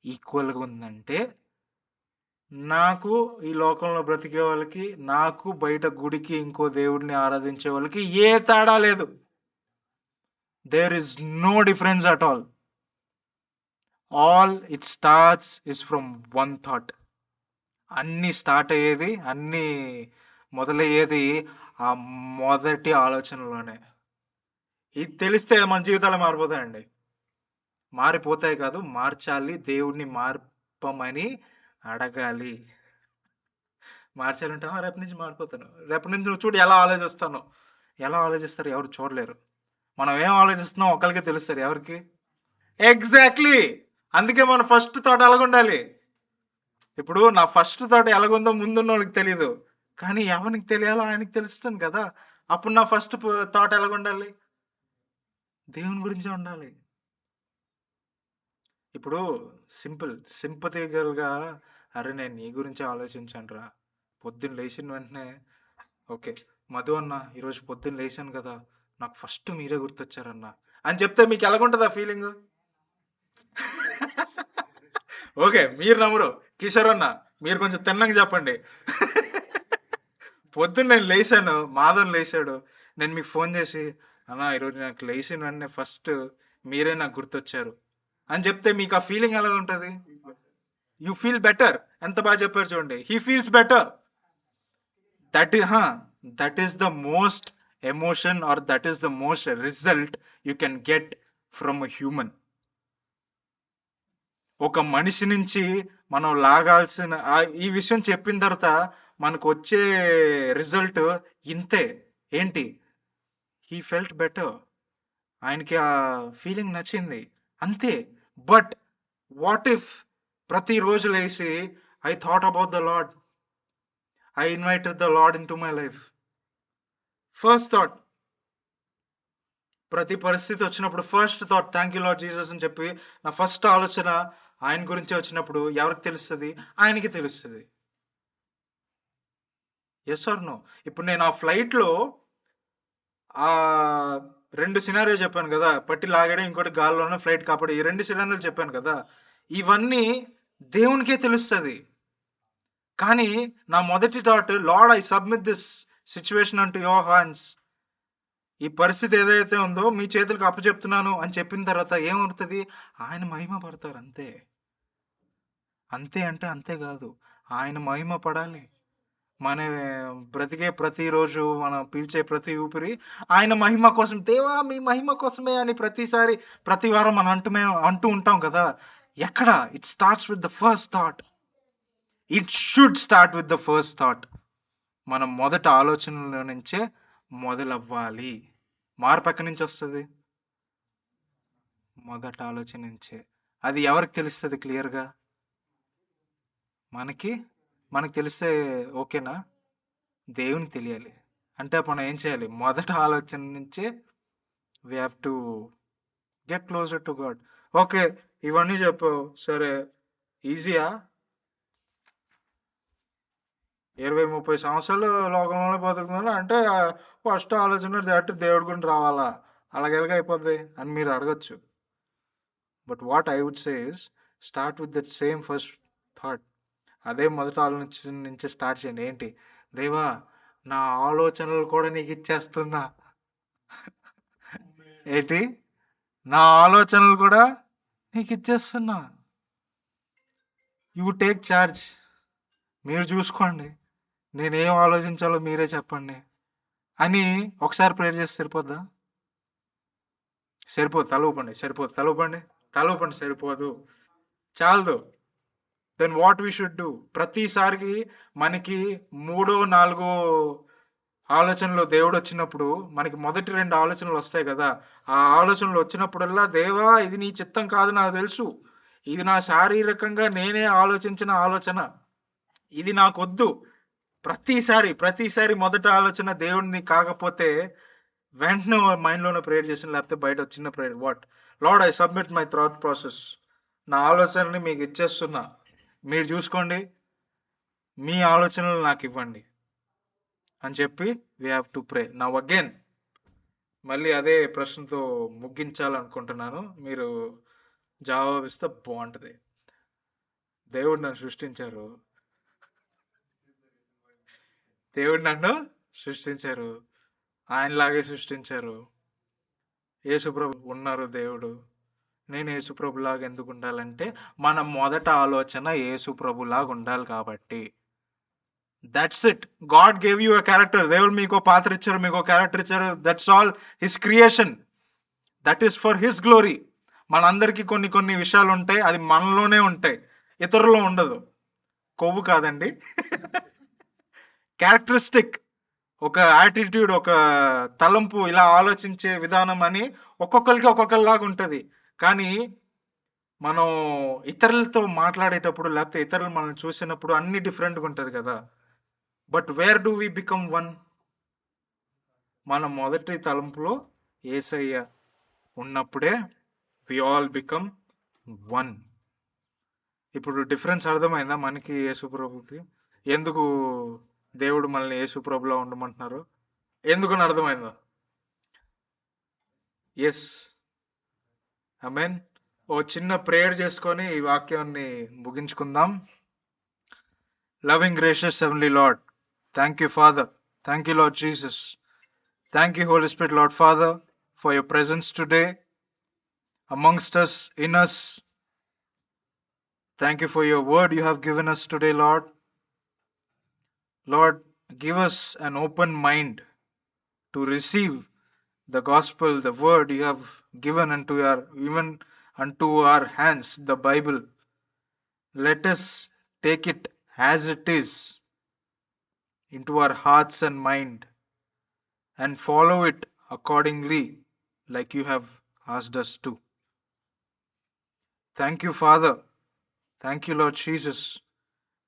ఈక్వల్గా ఉందంటే, నాకు ఈ లోకంలో బ్రతికే వాళ్ళకి, నాకు బయట గుడికి ఇంకో దేవుడిని ఆరాధించే వాళ్ళకి ఏ తేడా లేదు. There is no difference at all. All it starts is from one thought. అన్ని స్టార్ట్ అయ్యేది, అన్ని మొదలయ్యేది ఆ మొదటి ఆలోచనలోనే. ఇది తెలిస్తే మన జీవితాలు మారిపోతాయండి. మారిపోతాయి కాదు, మార్చాలి. దేవుడిని మార్పమని అడగాలి. మార్చాలంటే రేపటి నుంచి మారిపోతాను, రేపటి నుంచి నువ్వు చూడు ఎలా ఆలోచిస్తాను. ఎలా ఆలోచిస్తారు? ఎవరు చూడలేరు. మనం ఏం ఆలోచిస్తున్నాం ఒకరికే తెలుస్తారు. ఎవరికి? ఎగ్జాక్ట్లీ. అందుకే మన ఫస్ట్ థాట్ ఎలాగుండాలి. ఇప్పుడు నా ఫస్ట్ థాట్ ఎలాగుందో ముందున్న వాళ్ళకి తెలియదు, కానీ ఎవరికి తెలియాలో ఆయనకి తెలుస్తుంది కదా. అప్పుడు నా ఫస్ట్ థాట్ ఎలాగుండాలి? దేవుని గురించే ఉండాలి. ఇప్పుడు సింపతిగా, అరే నేను నీ గురించి ఆలోచించాను రా, పొద్దున్న లేచిన వెంటనే ఓకే మధు అన్న ఈరోజు పొద్దున్న లేచాను కదా, నాకు ఫస్ట్ మీరే గుర్తొచ్చారన్న అని చెప్తే మీకు ఎలాగుంటుంది ఆ ఫీలింగ్? ఓకే, మీరు నమ్మరు. కిషోర్ అన్న మీరు కొంచెం తిన్నంగా చెప్పండి. పొద్దున్న నేను లేచాను, మాధవ్ లేచాడు, నేను మీకు ఫోన్ చేసి అన్నా ఈరోజు నాకు లేచిన వెంటనే ఫస్ట్ మీరే నాకు గుర్తొచ్చారు అని చెప్తే మీకు ఆ ఫీలింగ్ ఎలా ఉంటుంది? You feel better. ఎంత బాగా చెప్పారు చూడండి, he feels better. That that is the most emotion are that is the most result you can get from human. ఒక మనిషి నుంచి మనం లాగాల్సిన ఈ విషయం చెప్పిన తర్వాత మనకు వచ్చే రిజల్ట్ ఇంతే. ఏంటి? He felt better. ఆయనకి ఆ ఫీలింగ్ నచ్చింది అంతే. బట్ వాట్ ఇఫ్ ప్రతిరోజు లేసి I thought about the lord, I invited the lord in to my life. First thought, ప్రతి పరిస్థితి వచ్చినప్పుడు first thought thank you lord Jesus అని చెప్పి నా ఫస్ట్ ఆలోచన ఆయన గురించి వచ్చినప్పుడు ఎవరికి తెలుస్తుంది? ఆయనకి తెలుస్తుంది. Yes or no? ఇప్పుడు నేను ఆ ఫ్లైట్లో ఆ 2 సినారియో చెప్పాను కదా, పట్టి లాగడం, ఇంకోటి గాల్లోనే ఫ్లైట్ కాపాడు, ఈ 2 సినారియోలు చెప్పాను కదా, ఇవన్నీ దేవునికే తెలుస్తుంది. కానీ నా మొదటి thought, lord I submit this situation అంటూ యువర్ హ్యాండ్స్. ఈ పరిస్థితి ఏదైతే ఉందో మీ చేతులకు అప్పచెప్తున్నాను అని చెప్పిన తర్వాత ఏమవుతుంది? ఆయన మహిమ పడతారు అంతే. అంతే అంటే అంతే కాదు, ఆయన మహిమ పడాలి. మన బ్రతికే ప్రతిరోజు, మనం పీల్చే ప్రతి ఊపిరి ఆయన మహిమ కోసం. దేవా మీ మహిమ కోసమే అని ప్రతిసారి ప్రతి వారం మనం అంటూ ఉంటాం కదా. ఎక్కడ? It starts with the first thought. It should start with the first thought. మనం మొదట ఆలోచనలో నుంచే మొదలవ్వాలి. మార్పు ఎక్కడి నుంచి వస్తుంది? మొదట ఆలోచన నుంచే. అది ఎవరికి తెలుస్తుంది క్లియర్గా? మనకి తెలిస్తే ఓకేనా? దేవునికి తెలియాలి. అంటే మనం ఏం చేయాలి? మొదట ఆలోచన నుంచే we have to get closer to God. Okay, ఇవన్నీ చెప్పావు సరే, ఈజీయా? 20-30 సంవత్సరాలు లోకంలో బతుకుతున్నాను అంటే ఫస్ట్ ఆలోచన దేవుడి గురించి రావాలా, అలాగెలాగ అయిపోద్ది అని మీరు అడగచ్చు. But what I would say is start with that same first thought. అదే మొదట ఆలోచన నుంచి స్టార్ట్ చేయండి. ఏంటి? దేవా నా ఆలోచనలు కూడా నీకు ఇచ్చేస్తున్నా. ఏంటి? నా ఆలోచనలు కూడా నీకు ఇచ్చేస్తున్నా. You take charge. మీరు చూసుకోండి, నేనేం ఆలోచించాలో మీరే చెప్పండి అని ఒకసారి ప్రేయర్ చేస్తే సరిపోద్దా? సరిపోదు. తలూపండి. సరిపోదు. తలూపండి. సరిపోదు. చాలదు. Then what we should do? ప్రతిసారికి మనకి 3-4 ఆలోచనలు దేవుడు వచ్చినప్పుడు మనకి మొదటి 2 ఆలోచనలు వస్తాయి కదా. ఆ ఆలోచనలు వచ్చినప్పుడల్లా దేవా ఇది నీ చిత్తం కాదు నాకు తెలుసు, ఇది నా శారీరకంగా నేనే ఆలోచించిన ఆలోచన, ఇది నాకొద్దు. ప్రతిసారి మొదట ఆలోచన దేవుడిని కాకపోతే వెంటనే మైండ్లోనే ప్రేయర్ చేసిన, లేకపోతే బయట చిన్న prayer, what lord I submit my thought process. నా ఆలోచనని మీకు ఇచ్చేస్తున్నా, మీరు చూసుకోండి, మీ ఆలోచనలు నాకు ఇవ్వండి అని చెప్పి we have to pray. Now again మళ్ళీ అదే ప్రశ్నతో ముగించాలనుకుంటున్నాను. మీరు జవాబిస్తే బాగుంటుంది. దేవుడు నన్ను సృష్టించారు, ఆయనలాగే సృష్టించారు. యేసుప్రభు ఉన్నారు దేవుడు. నేను యేసుప్రభులాగా ఎందుకు ఉండాలంటే మన మొదట ఆలోచన యేసుప్రభులాగా ఉండాలి కాబట్టి. That's it. God gave you a character. దేవుడు మీకు పాత్ర ఇచ్చారు, మీకు క్యారెక్టర్ ఇచ్చారు. That's all his creation. That is for his glory. మనందరికీ కొన్ని విషయాలు ఉంటాయి, అది మనలోనే ఉంటాయి, ఇతరుల్లో ఉండదు. కొవ్వు కాదండి. క్యారెక్టరిస్టిక్, ఒక యాటిట్యూడ్, ఒక తలంపు, ఇలా ఆలోచించే విధానం అని ఒక్కొక్కరికి ఒక్కొక్కలాగా ఉంటుంది. కానీ మనం ఇతరులతో మాట్లాడేటప్పుడు, లేకపోతే ఇతరులు మనం చూసినప్పుడు అన్ని డిఫరెంట్గా ఉంటుంది కదా. But where do we become one? మన మొదటి తలంపులో యేసయ్య ఉన్నప్పుడే వి ఆల్ బికమ్ వన్. ఇప్పుడు డిఫరెన్స్ అర్థమైందా మనకి యేసుప్రభుకి? ఎందుకు దేవుడు మనల్ని యేసుప్రభులా ఉండమంటున్నారు ఎందుకని అర్థమైందా? ఎస్, ఆమేన్. ఓ చిన్న ప్రేయర్ చేసుకొని ఈ వాక్యాన్ని ముగించుకుందాం. Loving gracious heavenly Lord, thank you Father Thank you, Lord Jesus. Thank you, Holy Spirit, Lord Father, for your presence today amongst us, in us. Thank you for your word you have given us today, Lord. Lord, give us an open mind to receive the gospel, the word you have given even unto our hands, the Bible. Let us take it as it is into our hearts and mind and follow it accordingly, like you have asked us to. Thank you, Father. Thank you, Lord Jesus.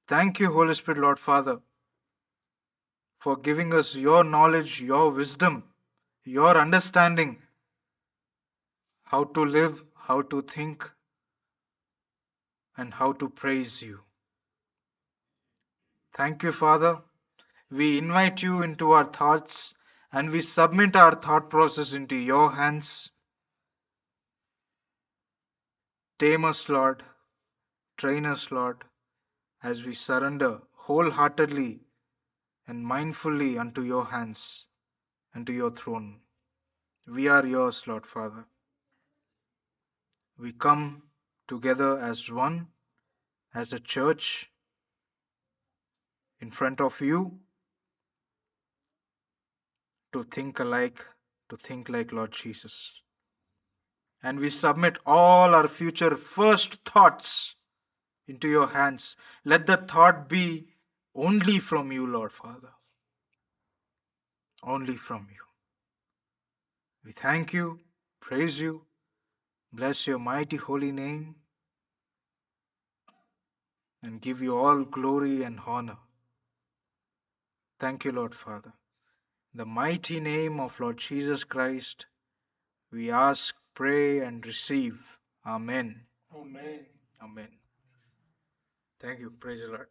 Thank you, Holy Spirit, Lord Father, for giving us your knowledge, your wisdom, your understanding, how to live, how to think, and how to praise you. Thank you, Father. We invite you into our thoughts and we submit our thought process into your hands. Tame us, Lord. Train us, Lord, as we surrender wholeheartedly and mindfully unto your hands and to your throne. We are yours, Lord Father. We come together as one, as a church, in front of you to think alike, to think like Lord Jesus. And we submit all our future first thoughts into your hands. Let the thought be only from you, Lord Father. Only from you. We thank you, praise you, bless your mighty holy name, and give you all glory and honor. Thank you, Lord Father. In the mighty name of Lord Jesus Christ, we ask, pray, and receive. Amen. Amen. Amen. Thank you. Praise the Lord.